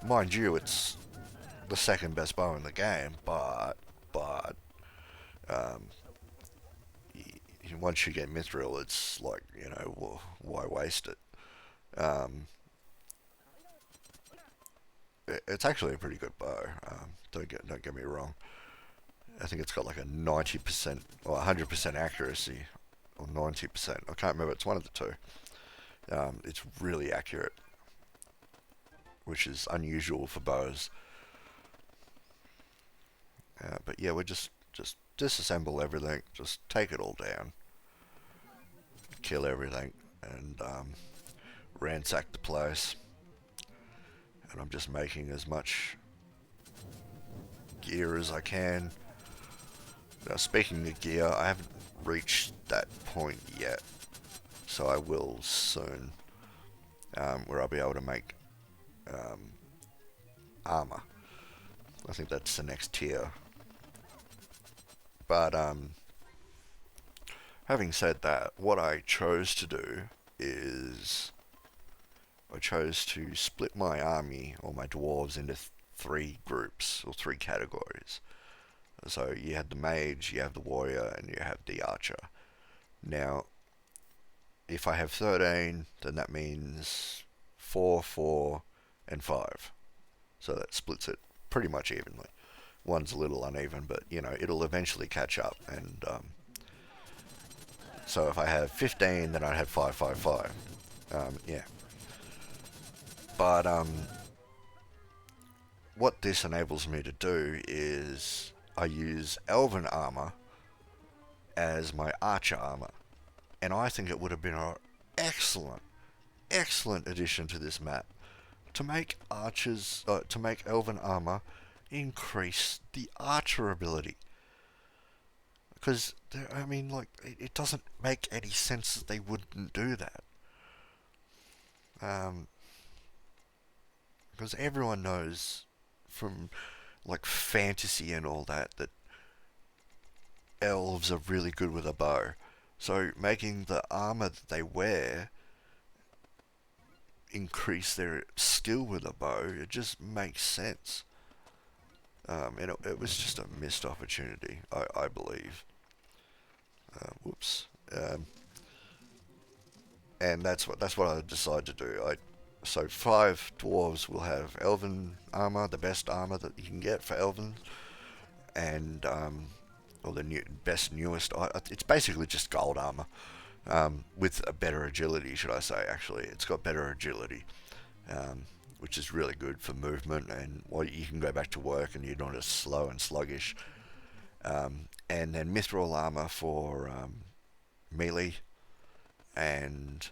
Mind you, it's the second best bow in the game, but um, once you get mithril, it's like, why waste it? It's actually a pretty good bow. Don't get me wrong. I think it's got like a 90% or 100% accuracy or 90%. I can't remember. It's one of the two. It's really accurate, which is unusual for bows. But yeah, we just disassemble everything. Just take it all down, kill everything, and ransack the place. And I'm just making as much gear as I can. Now, speaking of gear, I haven't reached that point yet, so I will soon, where I'll be able to make armor. I think that's the next tier. But having said that, what I chose to do is I chose to split my army, or my dwarves, into three groups, or three categories. So you have the mage, you have the warrior, and you have the archer. Now, if I have 13, then that means 4, 4, and 5. So that splits it pretty much evenly. One's a little uneven, but you know, it'll eventually catch up. And so if I have 15, then I'd have 5, 5, 5. Yeah. But what this enables me to do is I use Elven armor as my archer armor. And I think it would have been an excellent, excellent addition to this map to make to make Elven armor increase the archer ability. Because, I mean, like, it doesn't make any sense that they wouldn't do that. Because everyone knows from, like, fantasy and all that, that elves are really good with a bow. So making the armor that they wear increase their skill with a bow, it just makes sense. And it was just a missed opportunity, I believe. Whoops. And that's what I decided to do. So 5 dwarves will have elven armor, the best armor that you can get for elven, and or the newest. It's basically just gold armor, with a better agility, should I say? Actually, it's got better agility, which is really good for movement, and you can go back to work and you're not as slow and sluggish. And then mithril armor for melee, and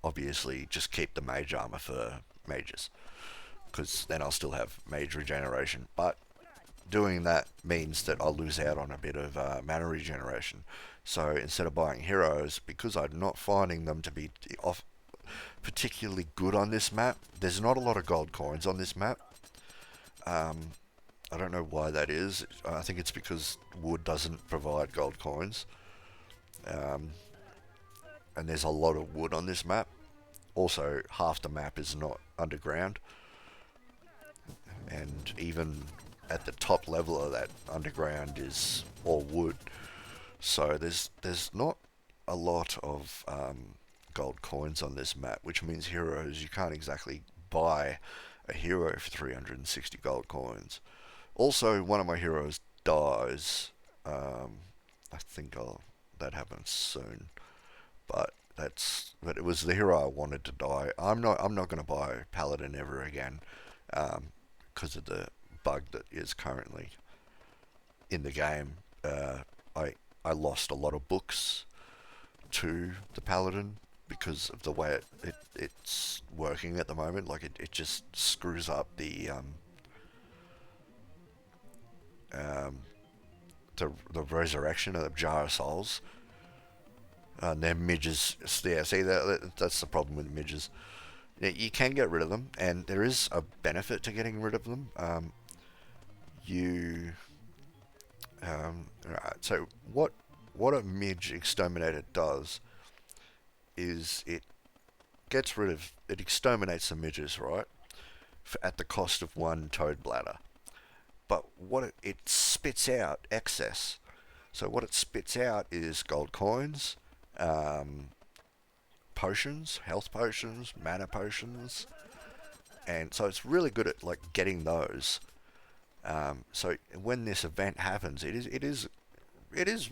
obviously just keep the mage armor for mages, because then I'll still have mage regeneration. But doing that means that I'll lose out on a bit of mana regeneration. So instead of buying heroes, because I'm not finding them to be particularly good on this map, there's not a lot of gold coins on this map. I don't know why that is. I think it's because wood doesn't provide gold coins. And there's a lot of wood on this map. Also, half the map is not underground. And even at the top level of that underground is all wood. So there's not a lot of gold coins on this map, which means heroes, you can't exactly buy a hero for 360 gold coins. Also, one of my heroes dies. I think that happens soon, but it was the hero I wanted to die. I'm not going to buy Paladin ever again, because of the bug that is currently in the game. I lost a lot of books to the Paladin because of the way it's working at the moment. Like it just screws up the resurrection of the Jar of Souls. And they're midges. Yeah, see, that's the problem with midges. Yeah, you can get rid of them, and there is a benefit to getting rid of them. Right, so what a midge exterminator does is it exterminates the midges, right? At the cost of 1 toad bladder. But what it spits out excess. So what it spits out is gold coins, potions, health potions, mana potions, and so it's really good at like getting those. So when this event happens, it is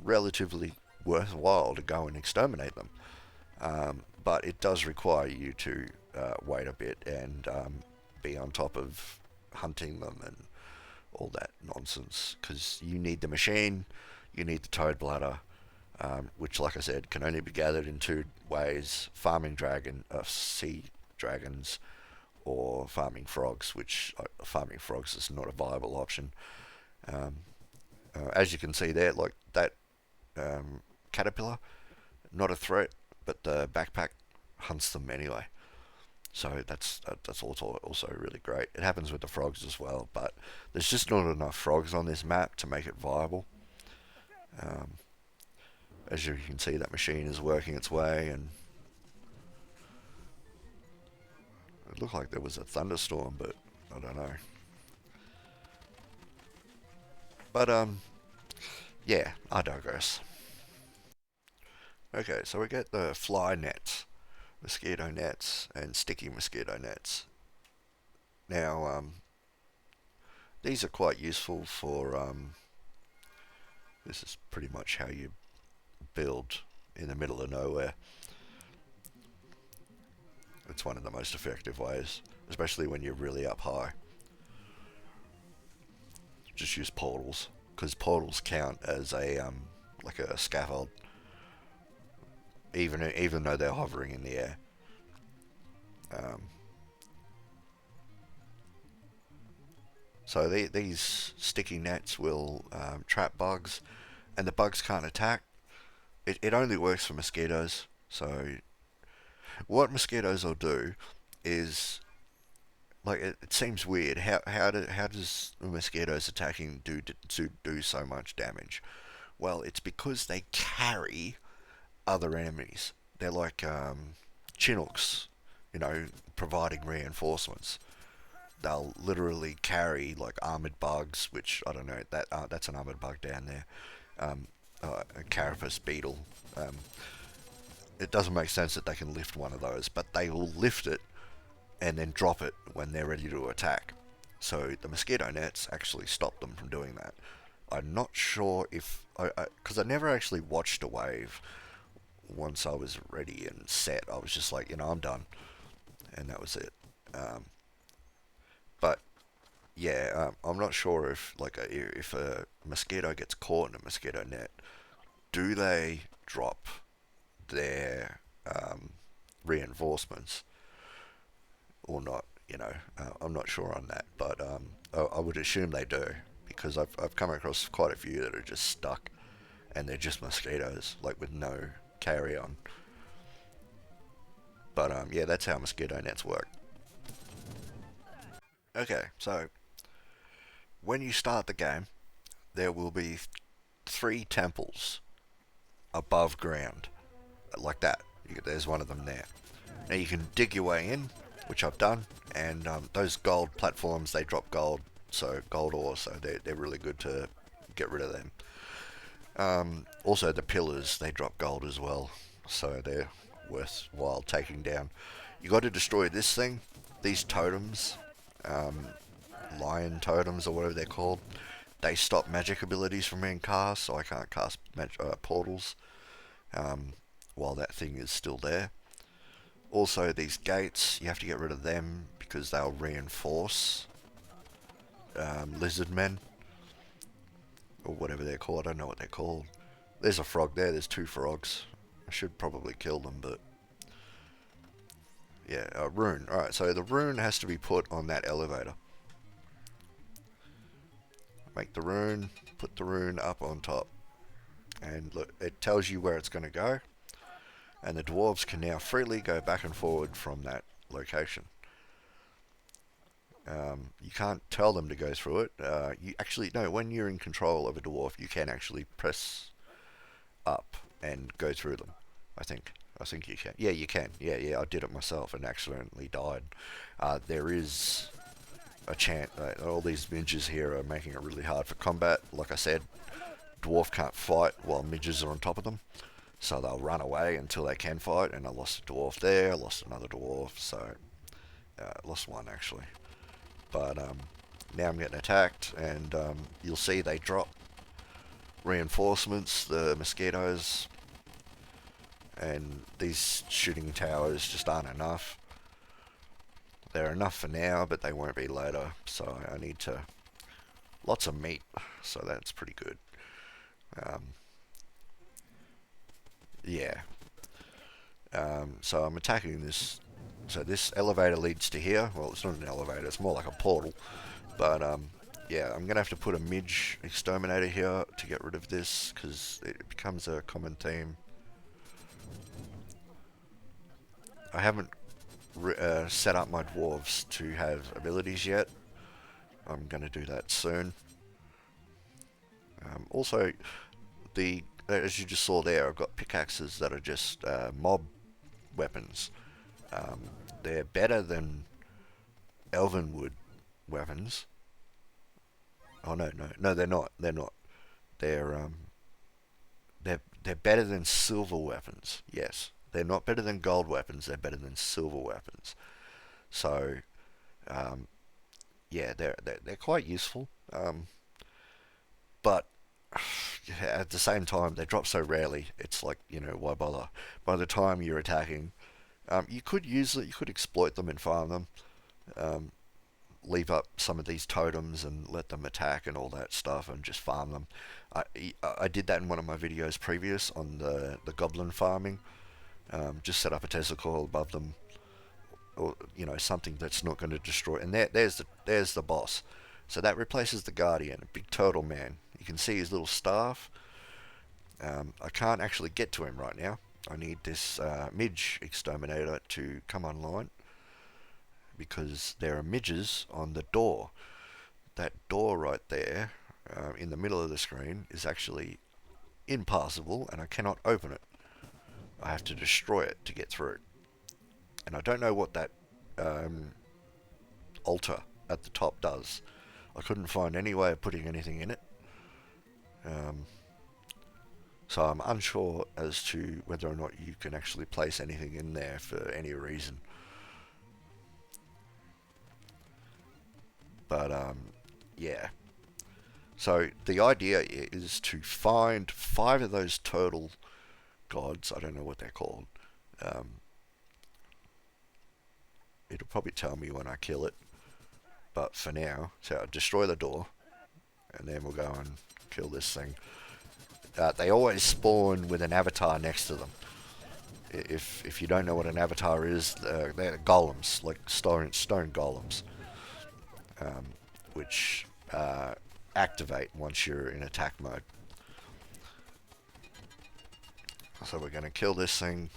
relatively worthwhile to go and exterminate them. But it does require you to wait a bit and be on top of hunting them and all that nonsense, because you need the machine, you need the toad bladder, which, like I said, can only be gathered in two ways: farming sea dragons, or farming frogs, which farming frogs is not a viable option. Um, as you can see there, like that caterpillar, not a threat, but the backpack hunts them anyway. So that's also really great. It happens with the frogs as well, but there's just not enough frogs on this map to make it viable. Um, as you can see, that machine is working its way, and it looked like there was a thunderstorm, but I don't know. But yeah, I digress. Okay, so we get the fly nets, mosquito nets, and sticky mosquito nets. Now, these are quite useful for, this is pretty much how you build in the middle of nowhere. It's one of the most effective ways, especially when you're really up high. Just use portals, because portals count as a, like a scaffold, even though they're hovering in the air. So these sticky nets will trap bugs, and the bugs can't attack. It only works for mosquitoes. So what mosquitoes will do is, like, it seems weird. How does the mosquitoes attacking do so much damage? Well, it's because they carry other enemies. They're like Chinooks, providing reinforcements. They'll literally carry like armored bugs, which I don't know, that's an armored bug down there. A carapace beetle. It doesn't make sense that they can lift one of those, but they will lift it and then drop it when they're ready to attack. So the mosquito nets actually stop them from doing that. I'm not sure if, because I never actually watched a wave. Once I was ready and set, I was just like, I'm done, and that was it. But yeah, I'm not sure if if a mosquito gets caught in a mosquito net, do they drop their reinforcements or not? I'm not sure on that, but I would assume they do, because I've come across quite a few that are just stuck, and they're just mosquitoes, like with no carry on. But yeah, that's how mosquito nets work. Okay, so when you start the game, there will be 3 temples above ground, like that. There's one of them there. Now you can dig your way in, which I've done, and those gold platforms, they drop gold, so gold ore, so they're really good to get rid of them. Also, the pillars, they drop gold as well, so they're worthwhile taking down. You got to destroy this thing, these totems, um, lion totems or whatever they're called. They stop magic abilities from being cast, so I can't cast portals while that thing is still there. Also, these gates, you have to get rid of them because they'll reinforce lizard men, or whatever they're called. I don't know what they're called. There's a frog there. There's 2 frogs. I should probably kill them, but yeah, rune. Alright, so the rune has to be put on that elevator. Make the rune, put the rune up on top, and look, it tells you where it's going to go, and the dwarves can now freely go back and forward from that location. You can't tell them to go through it. You actually, no, when you're in control of a dwarf, you can actually press up and go through them. I think you can. Yeah, you can. Yeah, I did it myself and accidentally died. There is a chance. All these midges here are making it really hard for combat. Like I said, dwarf can't fight while midges are on top of them, so they'll run away until they can fight. And I lost a dwarf there. I lost another dwarf. So lost one actually. But now I'm getting attacked, and you'll see they drop reinforcements, the mosquitoes, and these shooting towers just aren't enough. They're enough for now, but they won't be later, so I need to... Lots of meat, so that's pretty good. Yeah. So I'm attacking this. So this elevator leads to here. Well, it's not an elevator, it's more like a portal. But yeah, I'm going to have to put a midge exterminator here to get rid of this, because it becomes a common theme. I haven't set up my dwarves to have abilities yet. I'm going to do that soon. Also, as you just saw there, I've got pickaxes that are just mob weapons. They're better than Elven wood weapons. Oh no, they're not. They're not. They're they're better than silver weapons. Yes, they're not better than gold weapons. They're better than silver weapons. So, yeah, they're quite useful. But at the same time, they drop so rarely. It's like, why bother? By the time you're attacking, you could use it. You could exploit them and farm them. Leave up some of these totems and let them attack and all that stuff and just farm them. I did that in one of my videos previous on the goblin farming. Just set up a Tesla coil above them, or something that's not going to destroy. And there's the boss. So that replaces the guardian, a big turtle man. You can see his little staff. I can't actually get to him right now. I need this midge exterminator to come online, because there are midges on the door. That door right there in the middle of the screen is actually impassable, and I cannot open it. I have to destroy it to get through. And I don't know what that altar at the top does. I couldn't find any way of putting anything in it. So I'm unsure as to whether or not you can actually place anything in there for any reason. But yeah. So the idea is to find 5 of those turtle gods. I don't know what they're called. It'll probably tell me when I kill it. But for now, so I'll destroy the door, and then we'll go and kill this thing. They always spawn with an avatar next to them. If you don't know what an avatar is, they're golems, like stone golems, which activate once you're in attack mode. So we're going to kill this thing.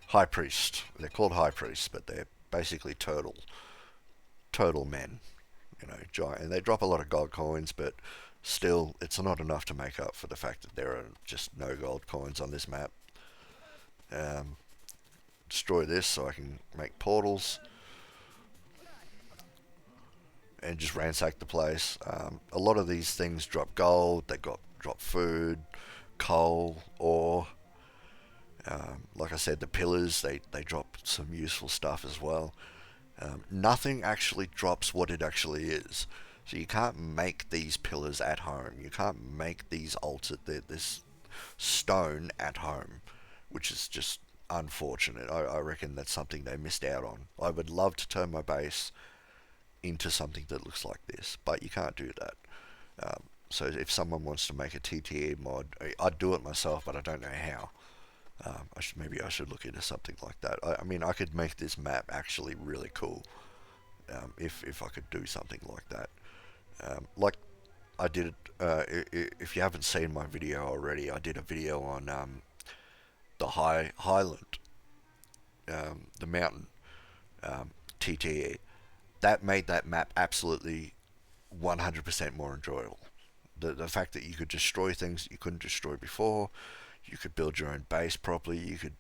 High priest. They're called high priests, but they're basically turtle men. Giant, and they drop a lot of gold coins, but still, it's not enough to make up for the fact that there are just no gold coins on this map. Destroy this so I can make portals and just ransack the place. A lot of these things drop gold. They drop food, coal, ore. Like I said, the pillars, they drop some useful stuff as well. Nothing actually drops what it actually is. So you can't make these pillars at home. You can't make these this stone at home, which is just unfortunate. I reckon that's something they missed out on. I would love to turn my base into something that looks like this, but you can't do that. So if someone wants to make a TTE mod, I'd do it myself, but I don't know how. Maybe I should look into something like that. I mean, I could make this map actually really cool if I could do something like that. Like I did, if you haven't seen my video already, I did a video on the Highland, the mountain TTE. That made that map absolutely 100% more enjoyable. The fact that you could destroy things that you couldn't destroy before. You could build your own base properly. You could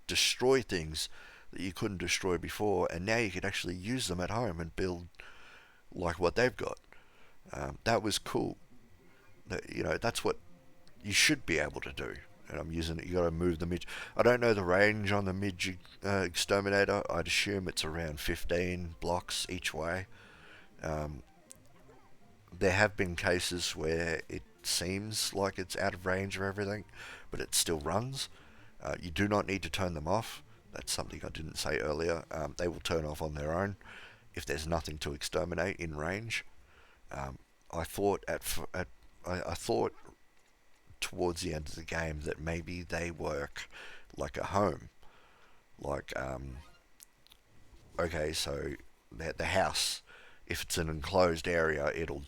destroy things that you couldn't destroy before, and now you could actually use them at home and build like what they've got. That was cool. That's what you should be able to do. And I'm using it. You got to move the midge. I don't know the range on the midge exterminator. I'd assume it's around 15 blocks each way. There have been cases where it seems like it's out of range of everything, but it still runs. You do not need to turn them off. That's something I didn't say earlier. They will turn off on their own if there's nothing to exterminate in range. I thought I thought towards the end of the game that maybe they work like a home. Like, okay, so the house, if it's an enclosed area, it'll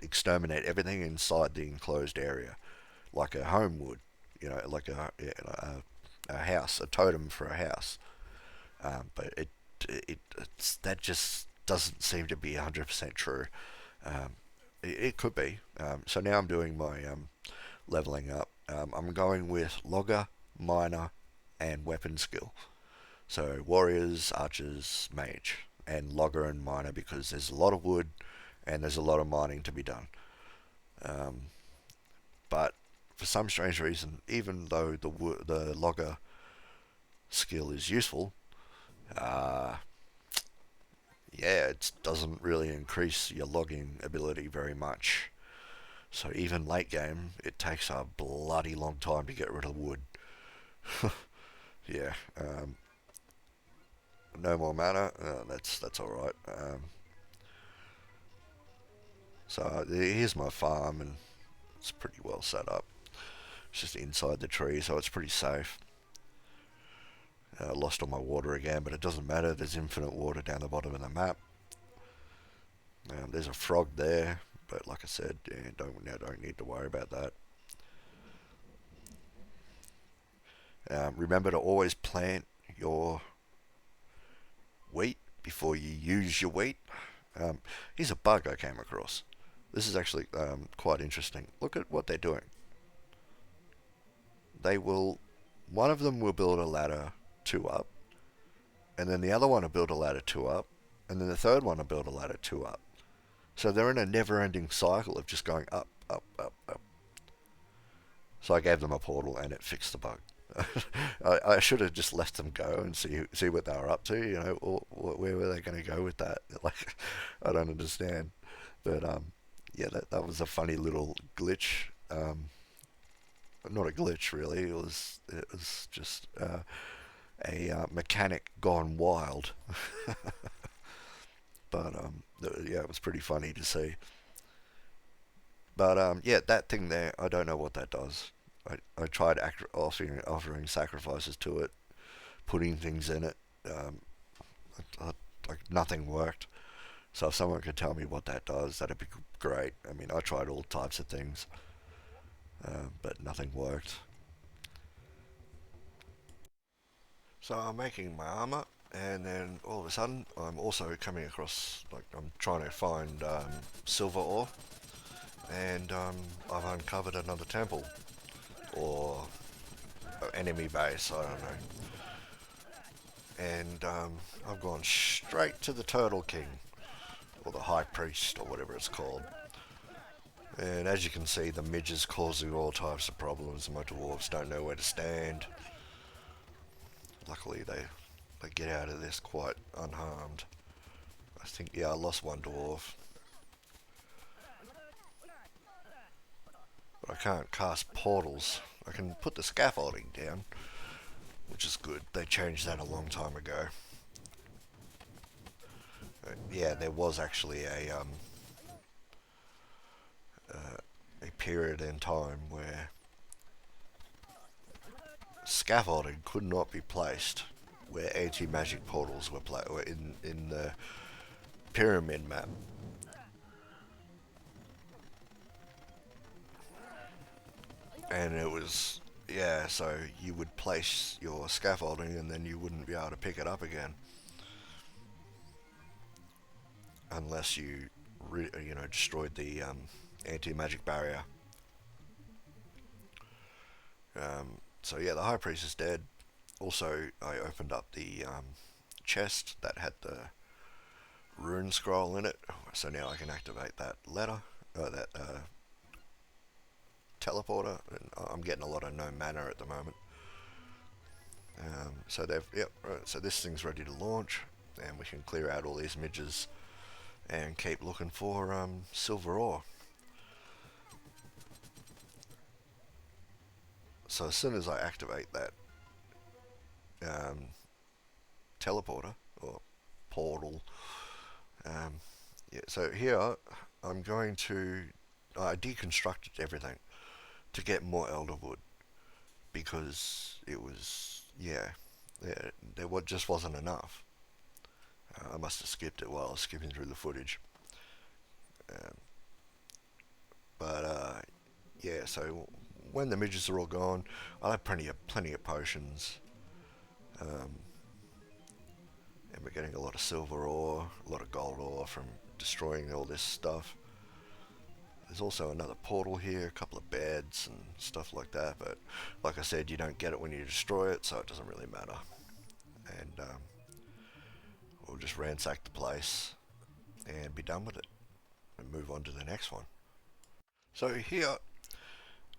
exterminate everything inside the enclosed area, like a home would. Like a house, a totem for a house. But that just doesn't seem to be 100% true. It could be. So now I'm doing my leveling up. I'm going with logger, miner, and weapon skill. So warriors, archers, mage, and logger and miner because there's a lot of wood and there's a lot of mining to be done. But for some strange reason, even though the logger skill is useful, uh, yeah, it doesn't really increase your logging ability very much. So even late game, it takes a bloody long time to get rid of wood. Yeah, no more mana. That's all right. So here's my farm, and it's pretty well set up. It's just inside the tree, so it's pretty safe. Lost all my water again, but it doesn't matter. There's infinite water down the bottom of the map. There's a frog there, but like I said, don't need to worry about that. Remember to always plant your wheat before you use your wheat. Here's a bug I came across. This is actually quite interesting. Look at what they're doing. One of them will build a ladder 2 up, and then the other one will build a ladder 2 up, and then the third one will build a ladder 2 up. So they're in a never-ending cycle of just going up, up, up, up. So I gave them a portal and it fixed the bug. I should have just let them go and see what they were up to, or where were they going to go with that? Like, I don't understand. But yeah, that was a funny little glitch. Not a glitch really. It was just a mechanic gone wild. But yeah, it was pretty funny to see. But yeah, that thing there, I don't know what that does. I tried offering sacrifices to it, putting things in it. Like nothing worked. So if someone could tell me what that does, that'd be great. I mean, I tried all types of things, but nothing worked. So I'm making my armor, and then all of a sudden, I'm also coming across, like, I'm trying to find silver ore, and I've uncovered another temple, or enemy base, I don't know. And I've gone straight to the Turtle King, or the High Priest, or whatever it's called. And as you can see, the midges causing all types of problems. My dwarves don't know where to stand. Luckily, they get out of this quite unharmed. I think, yeah, I lost one dwarf. But I can't cast portals. I can put the scaffolding down, which is good. They changed that a long time ago. Yeah, there was actually a period in time where scaffolding could not be placed where anti-magic portals were in the pyramid map. And it was, yeah, so you would place your scaffolding and then you wouldn't be able to pick it up again unless you destroyed the anti-magic barrier. So yeah, the High Priest is dead. Also, I opened up the chest that had the rune scroll in it, so now I can activate that that teleporter. And I'm getting a lot of no mana at the moment. So right, so this thing's ready to launch, and we can clear out all these midges and keep looking for silver ore. So as soon as I activate that um, teleporter or portal, um, yeah. So here I'm going to I deconstructed everything to get more elderwood because it was there just wasn't enough. I must have skipped it while I was skipping through the footage. Um, but yeah, so when the midgets are all gone, I'll have plenty of potions. Um, and we're getting a lot of silver ore, a lot of gold ore from destroying all this stuff. There's also another portal here, a couple of beds and stuff like that, but like I said, you don't get it when you destroy it, so it doesn't really matter. And we'll just ransack the place and be done with it and move on to the next one. So here,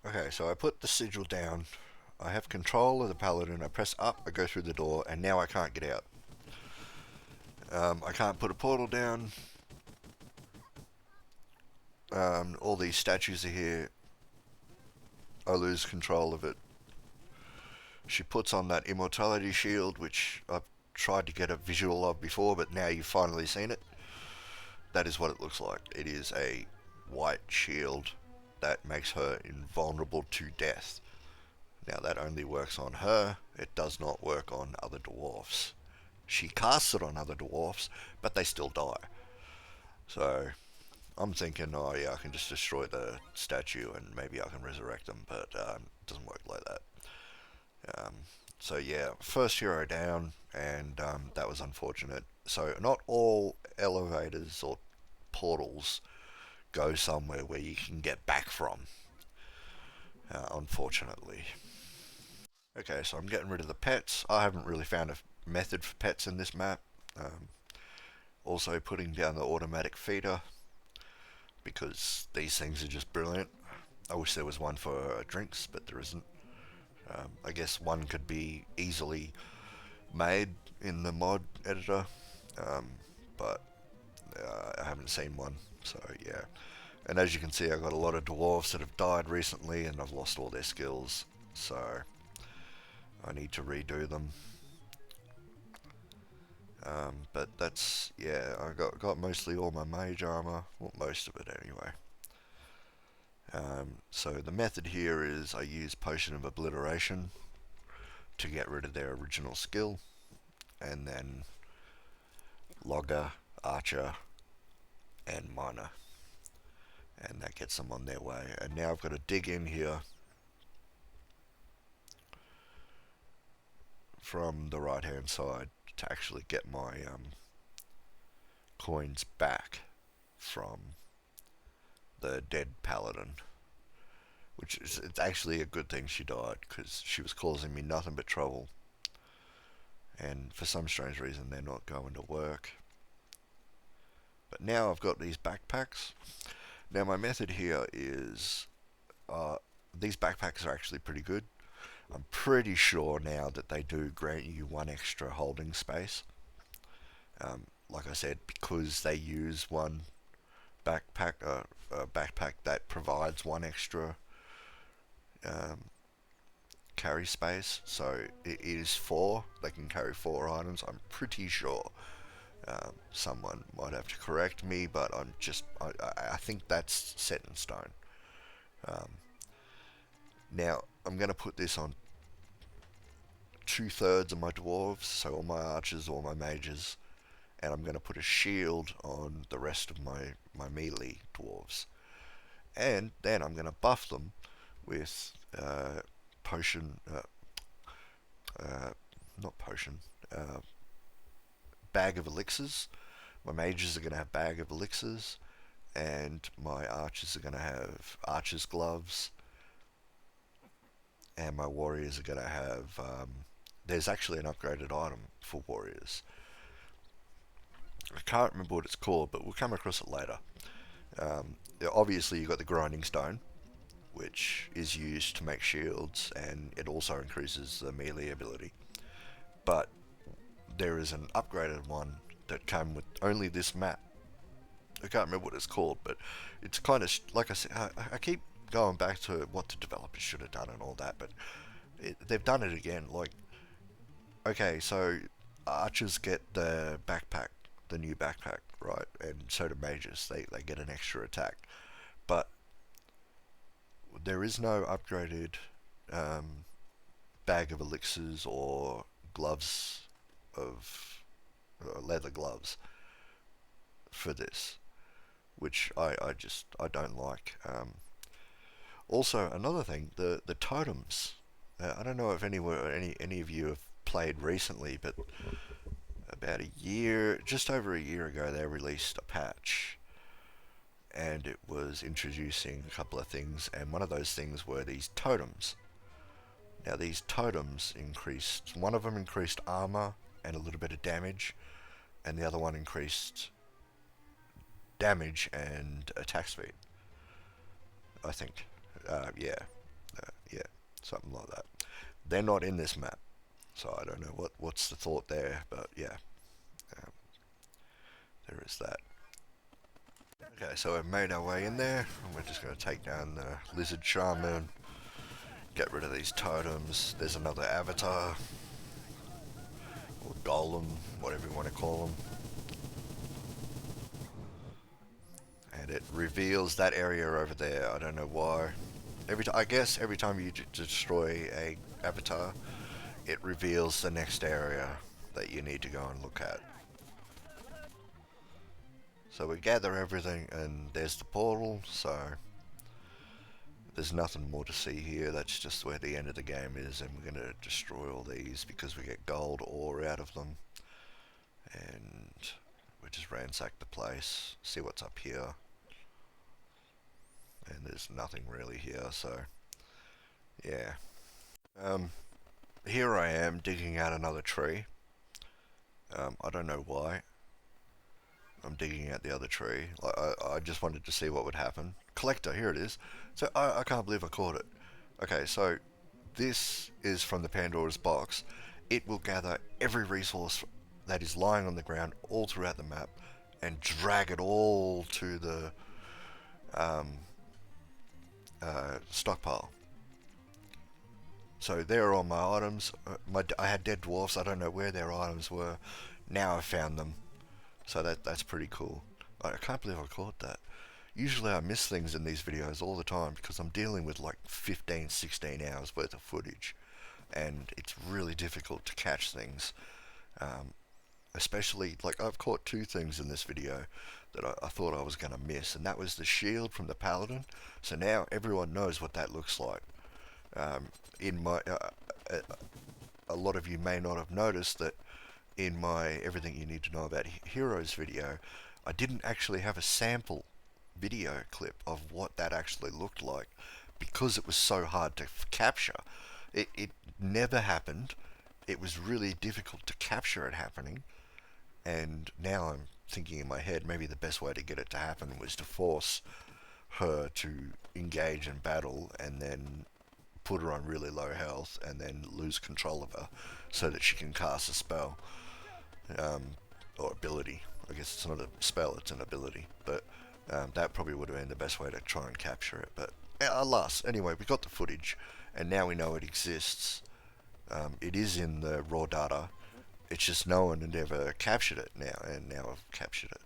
okay, so I put the sigil down. I have control of the paladin. I press up, I go through the door, and now I can't get out. I can't put a portal down. All these statues are here. I lose control of it. She puts on that immortality shield, which I've tried to get a visual of before, but now you've finally seen it. That is what it looks like. It is a white shield that makes her invulnerable to death. Now that only works on her. It does not work on other dwarfs. She casts it on other dwarfs, but they still die. So I'm thinking, oh yeah, I can just destroy the statue and maybe I can resurrect them, but it doesn't work like that. Um, so yeah, first hero down, and that was unfortunate. So not all elevators or portals go somewhere where you can get back from, unfortunately. Okay, so I'm getting rid of the pets. I haven't really found a method for pets in this map. Um, Also putting down the automatic feeder because these things are just brilliant. I wish there was one for drinks, but there isn't. I guess one could be easily made in the mod editor, um, but I haven't seen one, so yeah. And as you can see, I've got a lot of dwarves that have died recently and I've lost all their skills, so I need to redo them. But that's, yeah, I got mostly all my mage armor, well, most of it anyway. So the method here is I use Potion of Obliteration to get rid of their original skill, and then Logger, Archer, and Miner, and that gets them on their way. And now I've got to dig in here from the right hand side to actually get my coins back from the dead paladin, which is, it's actually a good thing she died because she was causing me nothing but trouble, and for some strange reason they're not going to work. But now I've got these backpacks. Now my method here is these backpacks are actually pretty good. I'm pretty sure now that they do grant you one extra holding space. Like I said, because they use one backpack, a backpack that provides one extra carry space. So it is 4. They can carry 4 items. I'm pretty sure. Someone might have to correct me, but I think that's set in stone. Now I'm going to put this on 2/3 of my dwarves, so all my archers, all my mages, and I'm going to put a shield on the rest of my melee dwarves. And then I'm going to buff them with potion, not potion, bag of elixirs. My mages are going to have bag of elixirs, and my archers are going to have archer's gloves, and my warriors are going to have there's actually an upgraded item for warriors. I can't remember what it's called, but we'll come across it later. Obviously you've got the grinding stone, which is used to make shields, and it also increases the melee ability. But there is an upgraded one that came with only this map. I can't remember what it's called, but it's kind of like I said. I keep going back to what the developers should have done and all that, but they've done it again. Like, okay, so archers get the backpack, the new backpack, right? And so do mages. They get an extra attack. But there is no upgraded um, bag of elixirs or gloves of leather gloves for this, which I don't like. Also, another thing, the totems. I don't know if any of you have played recently, but about a year, just over a year ago, they released a patch, and it was introducing a couple of things, and one of those things were these totems. Now, these totems increased. One of them increased armor and a little bit of damage, and the other one increased damage and attack speed. I think, yeah, something like that. They're not in this map, so I don't know what's the thought there, but yeah, um, there is that. Okay, so we've made our way in there, and we're just going to take down the lizard shaman, get rid of these totems. There's another avatar, or golem, whatever you want to call them. And it reveals that area over there. I don't know why. I guess every time you destroy a avatar, it reveals the next area that you need to go and look at. So we gather everything, and there's the portal. So there's nothing more to see here. That's just where the end of the game is, and we're going to destroy all these because we get gold ore out of them. And we just ransack the place, see what's up here. And there's nothing really here, so yeah. Here I am digging out another tree. I don't know why. I'm digging out the other tree. I just wanted to see what would happen. Collector, here it is. So I can't believe I caught it. Okay, so this is from the Pandora's box. It will gather every resource that is lying on the ground all throughout the map and drag it all to the stockpile. So there are all my items. I had dead dwarfs. I don't know where their items were. Now I've found them. So that's pretty cool. I can't believe I caught that. Usually I miss things in these videos all the time because I'm dealing with like 15, 16 hours worth of footage. And it's really difficult to catch things. Especially, like, I've caught two things in this video that I thought I was going to miss. And that was the shield from the paladin. So now everyone knows what that looks like. In my a lot of you may not have noticed that in my everything you need to know about heroes video, I didn't actually have a sample video clip of what that actually looked like because it was so hard to capture. It never happened. It was really difficult to capture it happening, and now I'm thinking in my head maybe the best way to get it to happen was to force her to engage in battle and then put her on really low health and then lose control of her so that she can cast a spell, or ability. I guess it's not a spell, it's an ability, but that probably would have been the best way to try and capture it. But alas, anyway, we got the footage and now we know it exists. It is in the raw data. It's just no one had ever captured it now, and now I've captured it.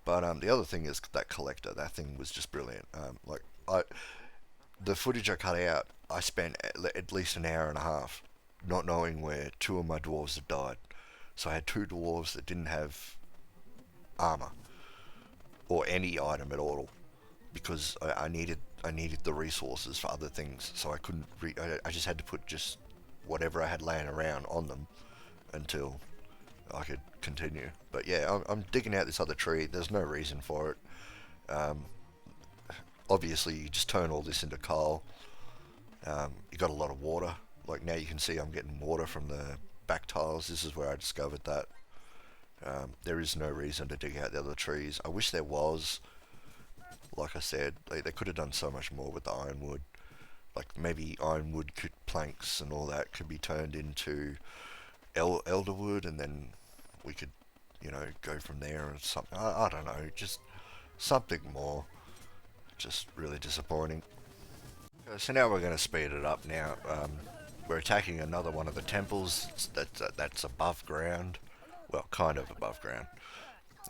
But the other thing is that collector. That thing was just brilliant. The footage I cut out, I spent at least an hour and a half not knowing where two of my dwarves had died. So I had two dwarves that didn't have armor or any item at all because I needed the resources for other things. So I couldn't. I just had to put just whatever I had laying around on them until I could continue. But yeah, I'm digging out this other tree. There's no reason for it. Obviously, you just turn all this into coal. You got a lot of water. Like now you can see I'm getting water from the back tiles. This is where I discovered that. There is no reason to dig out the other trees. I wish there was. Like I said, they could have done so much more with the ironwood. Like maybe ironwood planks and all that could be turned into elderwood, and then we could, go from there or something. I don't know, just something more. Just really disappointing. So now we're going to speed it up now. we're attacking another one of the temples that's above ground. Well, kind of above ground.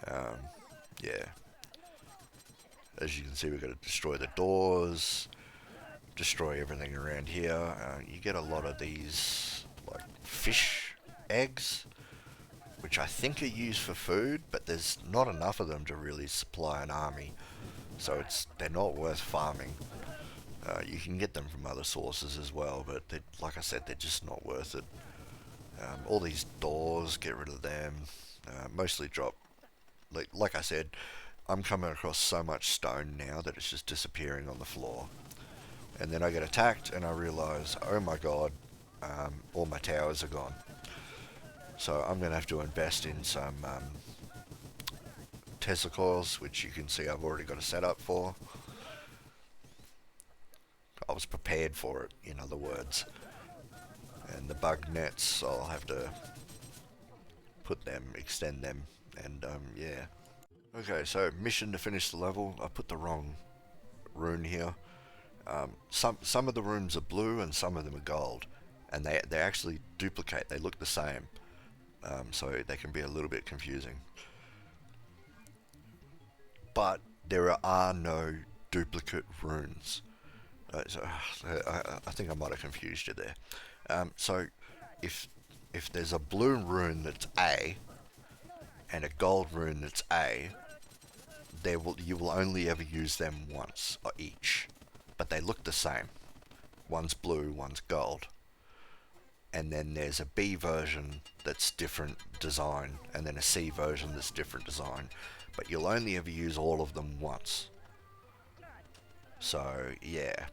Um, yeah. As you can see, we've got to destroy the doors, destroy everything around here. You get a lot of these like fish eggs, which I think are used for food, but there's not enough of them to really supply an army, so they're not worth farming. You can get them from other sources as well, but like I said, they're just not worth it. All these doors, get rid of them. Mostly drop. Like I said, I'm coming across so much stone now that it's just disappearing on the floor. And then I get attacked and I realise, oh my god, all my towers are gone. So I'm going to have to invest in some Tesla coils, which you can see I've already got a setup for. I was prepared for it, in other words. And the bug nets, I'll have to put them, extend them, and yeah. Okay, so mission to finish the level. I put the wrong rune here. Some of the runes are blue and some of them are gold, and they actually duplicate. They look the same, so they can be a little bit confusing. But there are no duplicate runes. I think I might have confused you there. So if there's a blue rune that's A and a gold rune that's A, you will only ever use them once or each, but they look the same. One's blue, one's gold. And then there's a B version that's different design, and then a C version that's different design, but you'll only ever use all of them once. So yeah,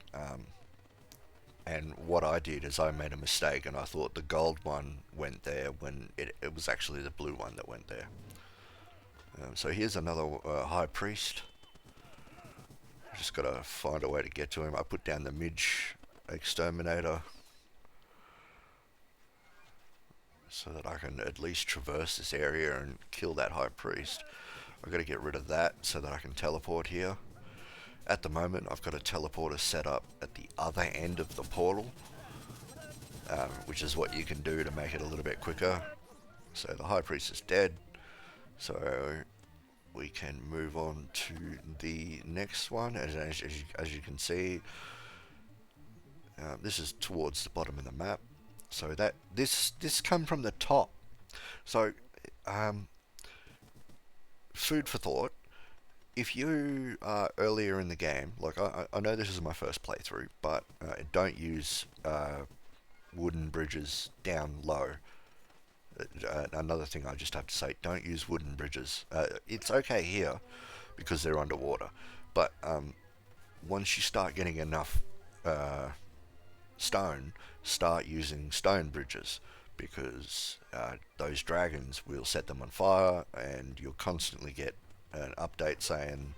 and what I did is I made a mistake and I thought the gold one went there when it was actually the blue one that went there. So here's another high priest. Just gotta find a way to get to him. I put down the midge exterminator so that I can at least traverse this area and kill that high priest. I've got to get rid of that so that I can teleport here. At the moment, I've got a teleporter set up at the other end of the portal, which is what you can do to make it a little bit quicker. So the high priest is dead, so we can move on to the next one. As you can see, this is towards the bottom of the map. So that this come from the top. So food for thought. If you are earlier in the game, like I know this is my first playthrough, but don't use wooden bridges down low. Another thing I just have to say, don't use wooden bridges. It's okay here because they're underwater, but once you start getting enough stone, start using stone bridges, because those dragons will set them on fire and you'll constantly get an update saying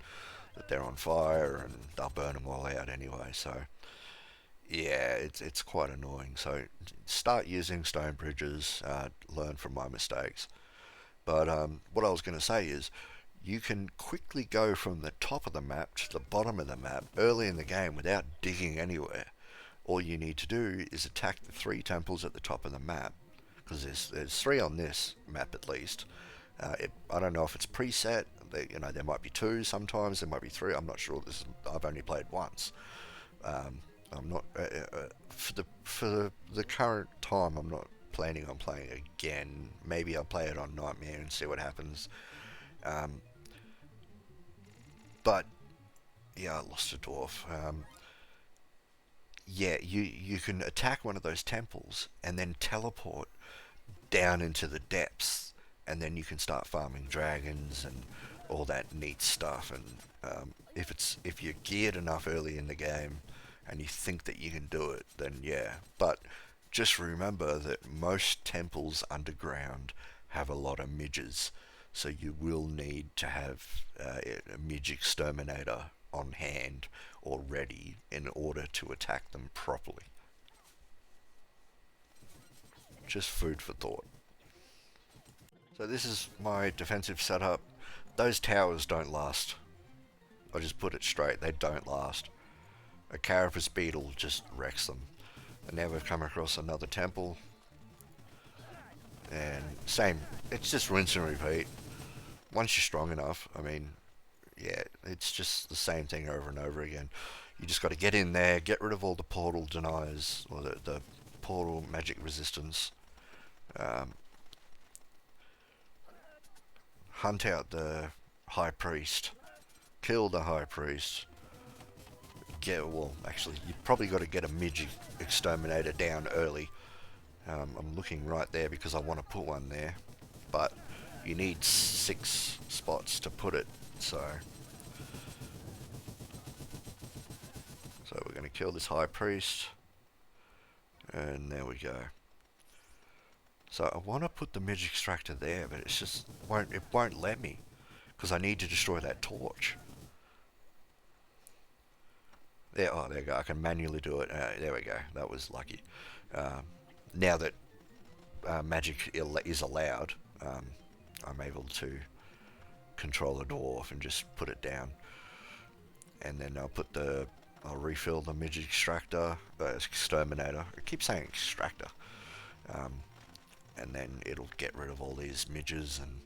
that they're on fire and they'll burn them all out anyway. So yeah, it's quite annoying. So start using stone bridges, learn from my mistakes. But what I was going to say is, you can quickly go from the top of the map to the bottom of the map early in the game without digging anywhere. All you need to do is attack the 3 temples at the top of the map, because there's 3 on this map at least. I don't know if it's preset. There might be 2 sometimes. There might be 3. I'm not sure. I've only played once. I'm not for the current time. I'm not planning on playing again. Maybe I'll play it on Nightmare and see what happens. But yeah, I lost a dwarf. Yeah, you can attack one of those temples and then teleport down into the depths, and then you can start farming dragons and all that neat stuff. And if you're geared enough early in the game and you think that you can do it, then yeah. But just remember that most temples underground have a lot of midges, so you will need to have a midge exterminator on hand or ready in order to attack them properly. Just food for thought. So this is my defensive setup. Those towers don't last. I'll just put it straight, they don't last. A carapace beetle just wrecks them. And now we've come across another temple. And same, it's just rinse and repeat. Once you're strong enough, I mean, yeah, it's just the same thing over and over again. You just got to get in there, get rid of all the portal deniers, or the portal magic resistance. Um, Hunt out the high priest, kill the high priest. Well, actually, you probably got to get a midget exterminator down early. I'm looking right there because I want to put one there, but you need 6 spots to put it. So we're going to kill this high priest, and there we go. So I want to put the midget extractor there, but it's just won't let me because I need to destroy that torch. There, oh, there we go. I can manually do it. There we go. That was lucky. Now that magic is allowed, I'm able to control a dwarf and just put it down. And then I'll refill the midget exterminator. I keep saying extractor. And then it'll get rid of all these midges and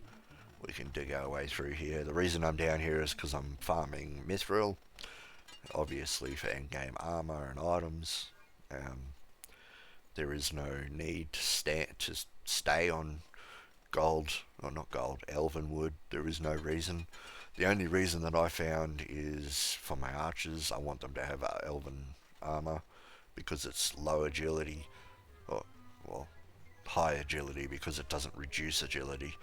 we can dig our way through here. The reason I'm down here is because I'm farming mithril, obviously for endgame armor and items. There is no need to stay on gold, or not gold, elven wood. There is no reason. The only reason that I found is for my archers. I want them to have elven armor because it's low agility, or well, high agility because it doesn't reduce agility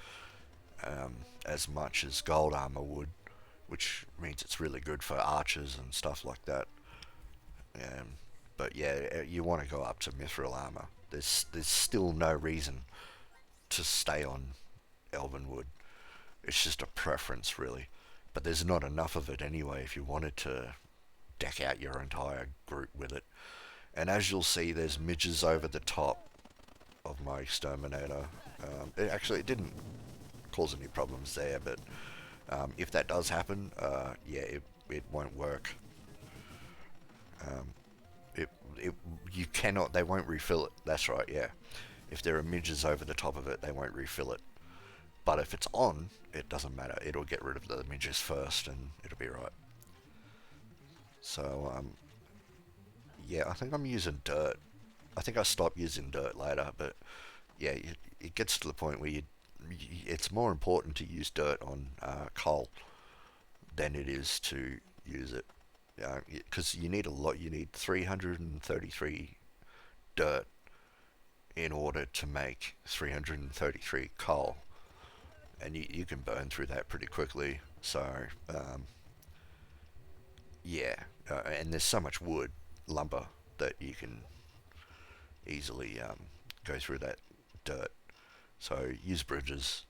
as much as gold armor would, which means it's really good for archers and stuff like that. But yeah, you want to go up to mithril armor. There's still no reason to stay on elven wood. It's just a preference, really. But there's not enough of it anyway if you wanted to deck out your entire group with it. And as you'll see, there's midges over the top of my exterminator. It didn't cause any problems there, but if that does happen, yeah, it won't work. You cannot, they won't refill it. That's right, yeah. If there are midges over the top of it, they won't refill it. But if it's on, it doesn't matter. It'll get rid of the midges first and it'll be right. So, yeah, I think I'm using dirt. I think I stopped using dirt later, but yeah, it gets to the point where it's more important to use dirt on coal than it is to use it. Because you need a lot. You need 333 dirt in order to make 333 coal, and you can burn through that pretty quickly. So yeah, and there's so much wood, lumber, that you can easily go through that dirt. So use bridges.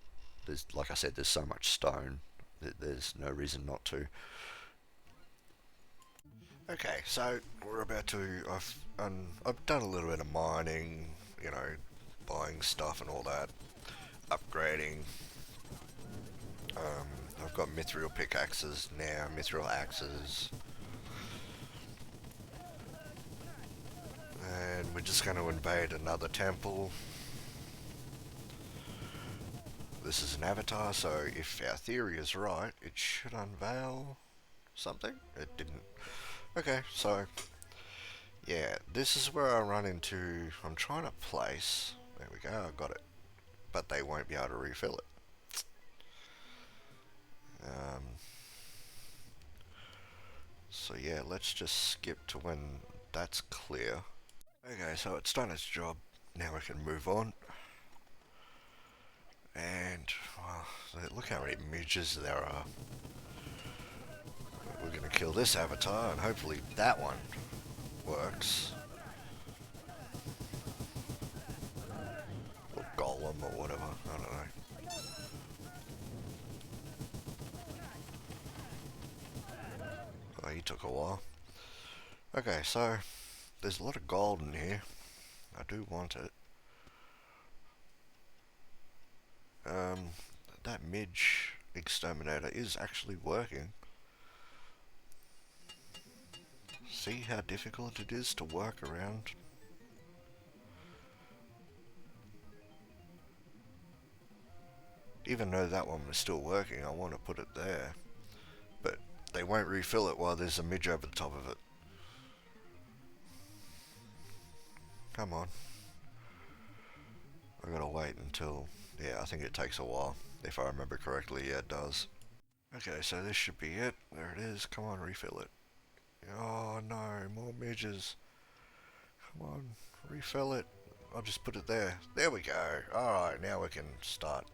There's, like I said, there's so much stone that there's no reason not to. Okay, so we're about to. I've done a little bit of mining, you know, buying stuff and all that, upgrading. I've got mithril pickaxes now, mithril axes, and we're just going to invade another temple. This is an avatar, so if our theory is right, it should unveil something. It didn't. Okay, so yeah, this is where I run into. I'm trying to place. There we go, I got it. But they won't be able to refill it. So yeah, let's just skip to when that's clear. Okay, so it's done its job. Now we can move on. And well, look how many midges there are. We're going to kill this avatar, and hopefully that one works. Or golem or whatever, I don't know. Oh, he took a while. Okay, so there's a lot of gold in here. I do want it. That midge exterminator is actually working. See how difficult it is to work around even though that one was still working, I want to put it there. But they won't refill it while there's a midge over the top of it. Come on. I gotta wait until... Yeah, I think it takes a while. If I remember correctly, yeah, it does. Okay, so this should be it. There it is. Come on, refill it. Oh no, more midges. Come on, refill it. I'll just put it there. There we go. Alright, now we can start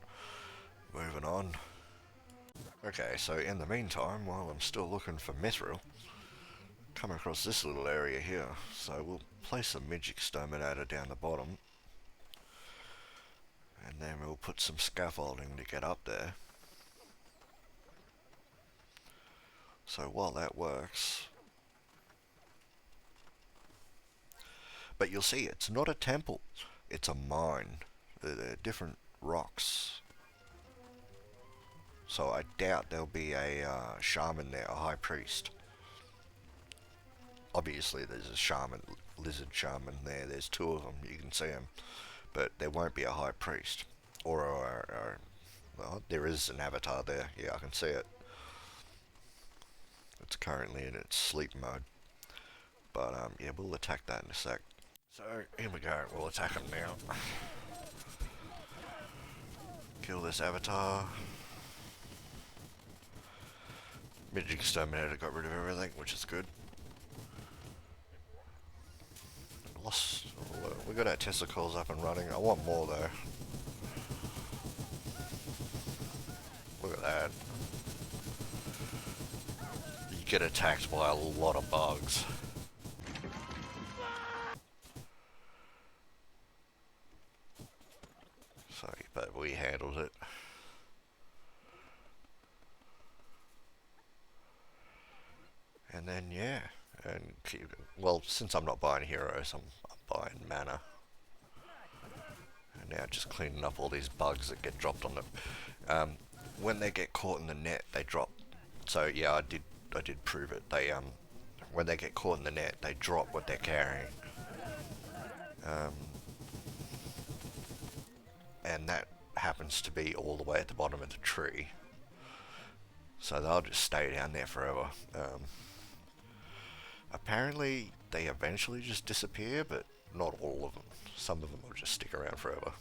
moving on. Okay, so in the meantime, while I'm still looking for mithril, come across this little area here. So we'll place a midge exterminator down the bottom. And then we'll put some scaffolding to get up there. So while that works... But you'll see, it's not a temple, it's a mine. They're different rocks. So I doubt there'll be a shaman there, a high priest. Obviously there's a shaman, lizard shaman there, there's two of them, you can see them. But there won't be a high priest. Or well, there is an avatar there, yeah, I can see it. It's currently in its sleep mode. But yeah, we'll attack that in a sec. So, here we go, we'll attack him now. Kill this avatar. Midge exterminator got rid of everything, which is good. Lost... We got our testicles up and running. I want more though. Look at that. You get attacked by a lot of bugs. So, but we handled it. And then, yeah. And, well, since I'm not buying heroes, I'm buying mana. And now just cleaning up all these bugs that get dropped on them. When they get caught in the net, they drop. So, yeah, I did prove it. They, when they get caught in the net, they drop what they're carrying. And that happens to be all the way at the bottom of the tree. So they'll just stay down there forever. Apparently they eventually just disappear, but not all of them. Some of them will just stick around forever.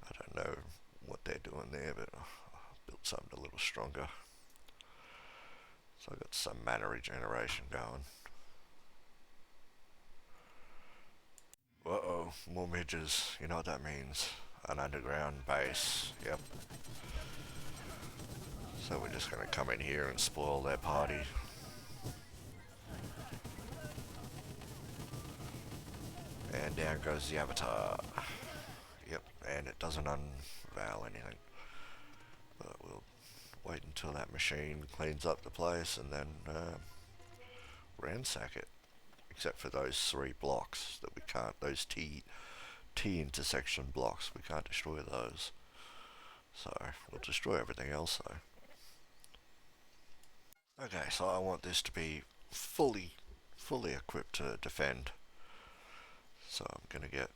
I don't know what they're doing there, but I've built something a little stronger. So I've got some mana regeneration going. Uh-oh, more midges. You know what that means. An underground base. Yep. So we're just going to come in here and spoil their party. And down goes the avatar. Yep, and it doesn't unveil anything. But we'll wait until that machine cleans up the place and then ransack it. Except for those 3 blocks that we can't, those T intersection blocks, we can't destroy those. So, we'll destroy everything else though. Okay, so I want this to be fully equipped to defend. So I'm gonna get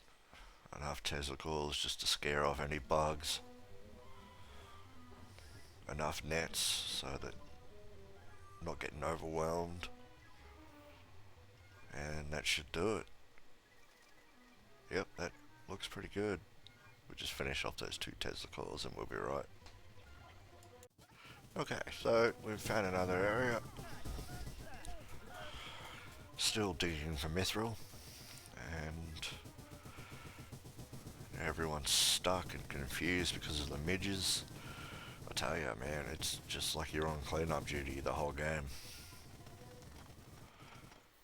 enough testicles just to scare off any bugs. Enough nets so that I'm not getting overwhelmed. And that should do it. Yep, that looks pretty good. We'll just finish off those 2 testicles and we'll be right. Okay, so we've found another area. Still digging for mithril. And everyone's stuck and confused because of the midges. I tell you, man, it's just like you're on cleanup duty the whole game.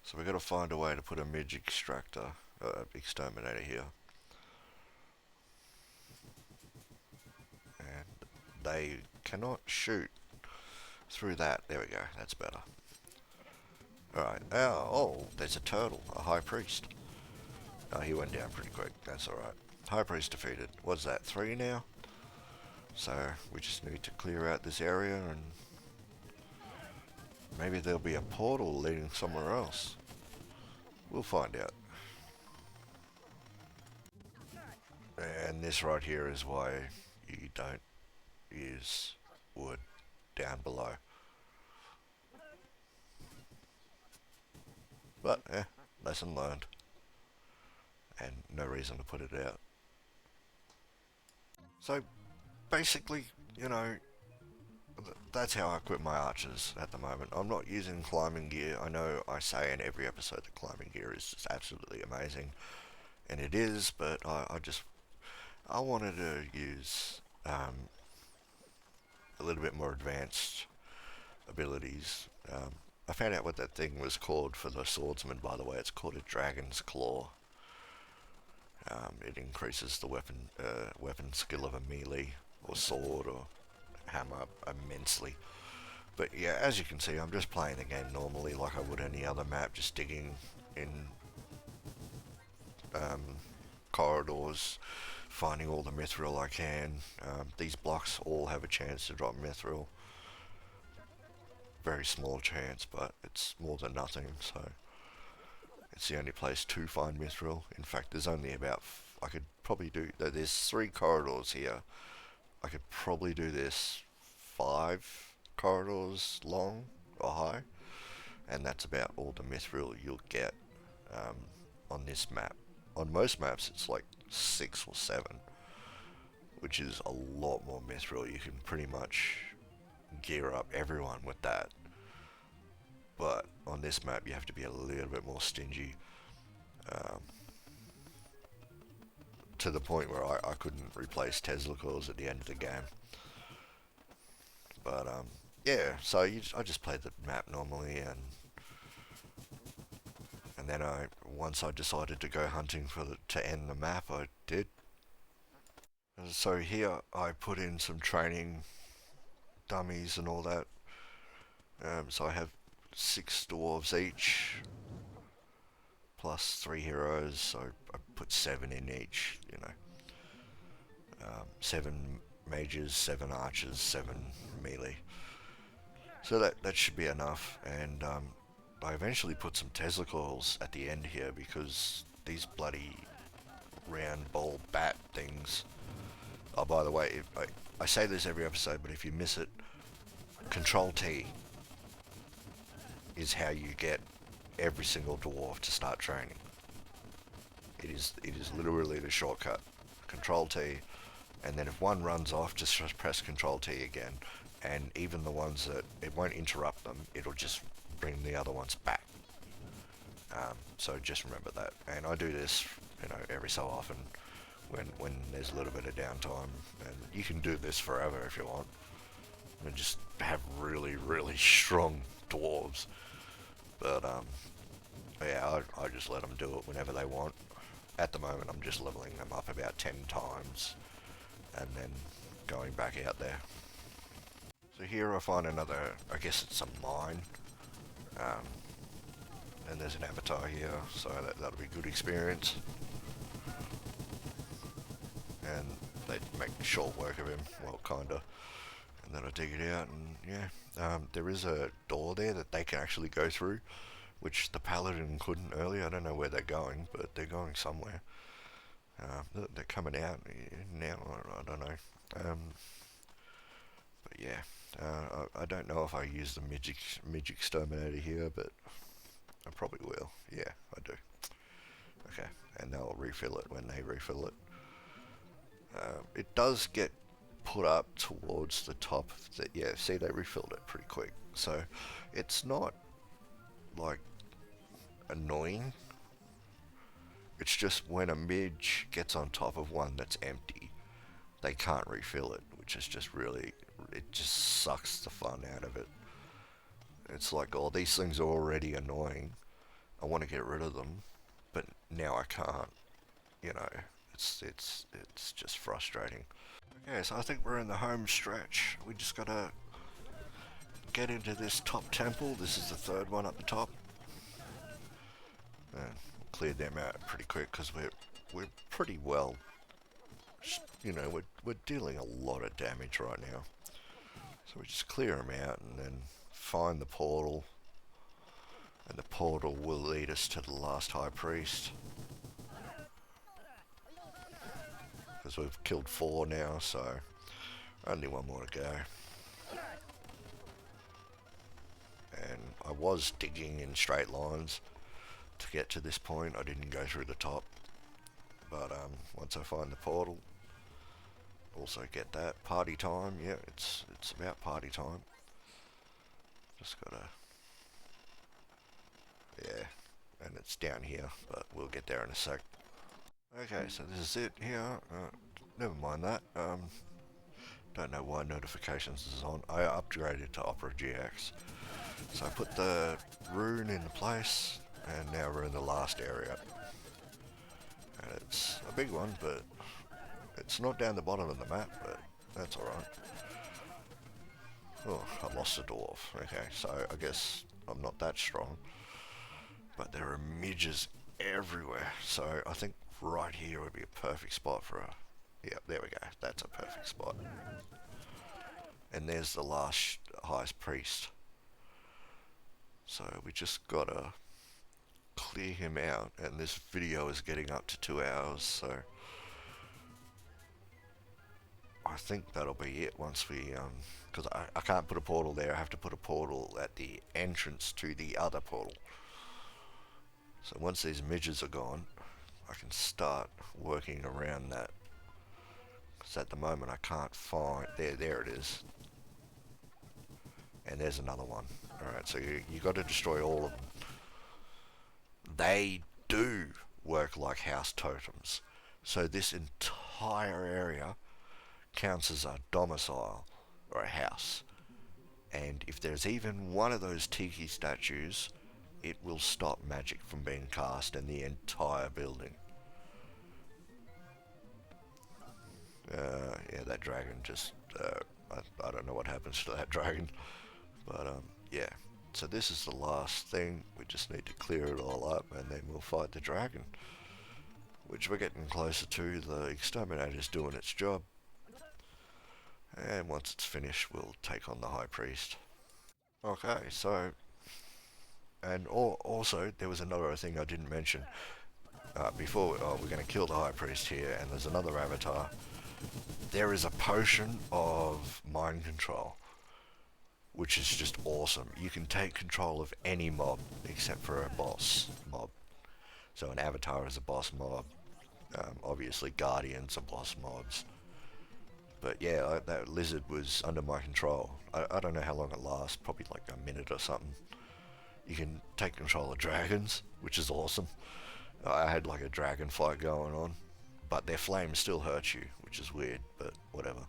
So we got to find a way to put a midge exterminator here. And they cannot shoot through that. There we go, that's better. Alright, oh, there's a turtle, a high priest. Oh, he went down pretty quick, that's alright. High priest defeated. What's that, 3 now? So, we just need to clear out this area and maybe there'll be a portal leading somewhere else. We'll find out. And this right here is why you don't use wood down below. But, lesson learned. And no reason to put it out. So, basically, you know, that's how I equip my archers at the moment. I'm not using climbing gear. I know I say in every episode that climbing gear is just absolutely amazing. And it is, but I wanted to use a little bit more advanced abilities. I found out what that thing was called for the swordsman, by the way. It's called a dragon's claw. It increases the weapon skill of a melee or sword or hammer immensely. But yeah, as you can see, I'm just playing the game normally like I would any other map, just digging in corridors, finding all the mithril I can. These blocks all have a chance to drop mithril. Very small chance, but it's more than nothing, so it's the only place to find mithril. In fact, there's only about, I could probably do, there's 3 corridors here. I could probably do this 5 corridors long or high, and that's about all the mithril you'll get on this map. On most maps it's like 6 or 7, which is a lot more mithril. You can pretty much gear up everyone with that. But on this map you have to be a little bit more stingy, to the point where I couldn't replace Tesla coils at the end of the game. But yeah, so I just played the map normally, and then once I decided to go hunting to end the map, I did. So here I put in some training dummies and all that. So I have 6 dwarves each, plus 3 heroes, so I put 7 in each, you know. 7 mages, 7 archers, 7 melee. So that should be enough, and I eventually put some Tesla coils at the end here because these bloody round ball bat things. Oh, by the way, I say this every episode, but if you miss it, Control T is how you get every single dwarf to start training. It is literally the shortcut. Control T, and then if one runs off, just press Control T again, and even the ones that it won't interrupt them, it'll just bring the other ones back. So just remember that, and I do this, you know, every so often when there's a little bit of downtime, and you can do this forever if you want, and just have really strong dwarves. But yeah, I just let them do it whenever they want. At the moment I'm just leveling them up about 10 times and then going back out there. So here I find another, I guess it's a mine, and there's an avatar here, so that'll be a good experience. And they make short work of him, well, kinda. And then I dig it out, and yeah, there is a door there that they can actually go through, which the paladin couldn't earlier. I don't know where they're going, but they're going somewhere. They're coming out now, I don't know. But yeah, I don't know if I use the midge exterminator here, but I probably will. Yeah, I do. Okay, and they'll refill it when they refill it. It does get put up towards the top of the, yeah, see, they refilled it pretty quick. So it's not like annoying. It's just when a midge gets on top of one that's empty, they can't refill it, which is just really, it just sucks the fun out of it. It's like, oh, these things are already annoying. I want to get rid of them, but now I can't. You know, it's just frustrating. Okay, so I think we're in the home stretch. We just gotta get into this top temple. This is the 3rd one up the top. And cleared them out pretty quick because we're pretty well. You know, we're dealing a lot of damage right now. So we just clear them out and then find the portal, and the portal will lead us to the last high priest. because we've killed 4 now, so only 1 more to go. And I was digging in straight lines to get to this point. I didn't go through the top, but once I find the portal, also get that. Party time, yeah, it's about party time. Just gotta, yeah, and it's down here, but we'll get there in a sec. Okay, so this is it here. Never mind that. Don't know why notifications is on. I upgraded to Opera GX. So I put the rune into place, and now we're in the last area. And it's a big one, but it's not down the bottom of the map, but that's alright. Oh, I lost a dwarf. Okay, so I guess I'm not that strong. But there are midges everywhere, so I think right here would be a perfect spot for a... Yeah, there we go. That's a perfect spot. And there's the last highest priest. So we just gotta clear him out, and this video is getting up to 2 hours, so I think that'll be it once we, because I can't put a portal there, I have to put a portal at the entrance to the other portal. So once these midges are gone, I can start working around that, because at the moment I can't find, there it is. And there's another one. Alright, so you got to destroy all of them. They do work like house totems. So this entire area counts as a domicile, or a house. And if there's even one of those tiki statues, it will stop magic from being cast in the entire building. Yeah, that dragon just... I don't know what happens to that dragon. But, yeah. So this is the last thing. We just need to clear it all up, and then we'll fight the dragon. Which we're getting closer to. The exterminator's doing its job. And once it's finished, we'll take on the high priest. Okay, so... And also, there was another thing I didn't mention. Before, we're going to kill the high priest here, and there's another avatar. There is a potion of mind control, which is just awesome. You can take control of any mob except for a boss mob. So an avatar is a boss mob. Obviously guardians are boss mobs. But yeah, that lizard was under my control. I don't know how long it lasts, probably like a minute or something. You can take control of dragons, which is awesome. I had like a dragon fight going on, but their flames still hurt you, which is weird, but whatever.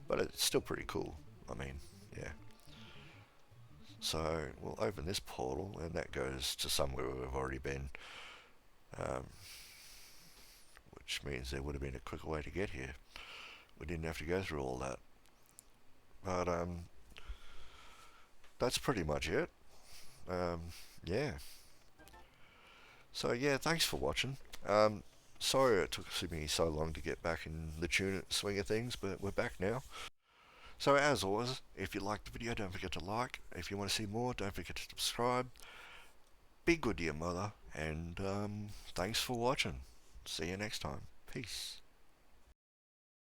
But it's still pretty cool. I mean, yeah. So we'll open this portal, and that goes to somewhere we've already been. Which means there would have been a quicker way to get here. We didn't have to go through all that. But, that's pretty much it. Yeah. So yeah, thanks for watching. Sorry it took me so long to get back in the swing of things, but we're back now. So as always, if you liked the video, don't forget to like. If you want to see more, don't forget to subscribe. Be good to your mother, and thanks for watching. See you next time. Peace.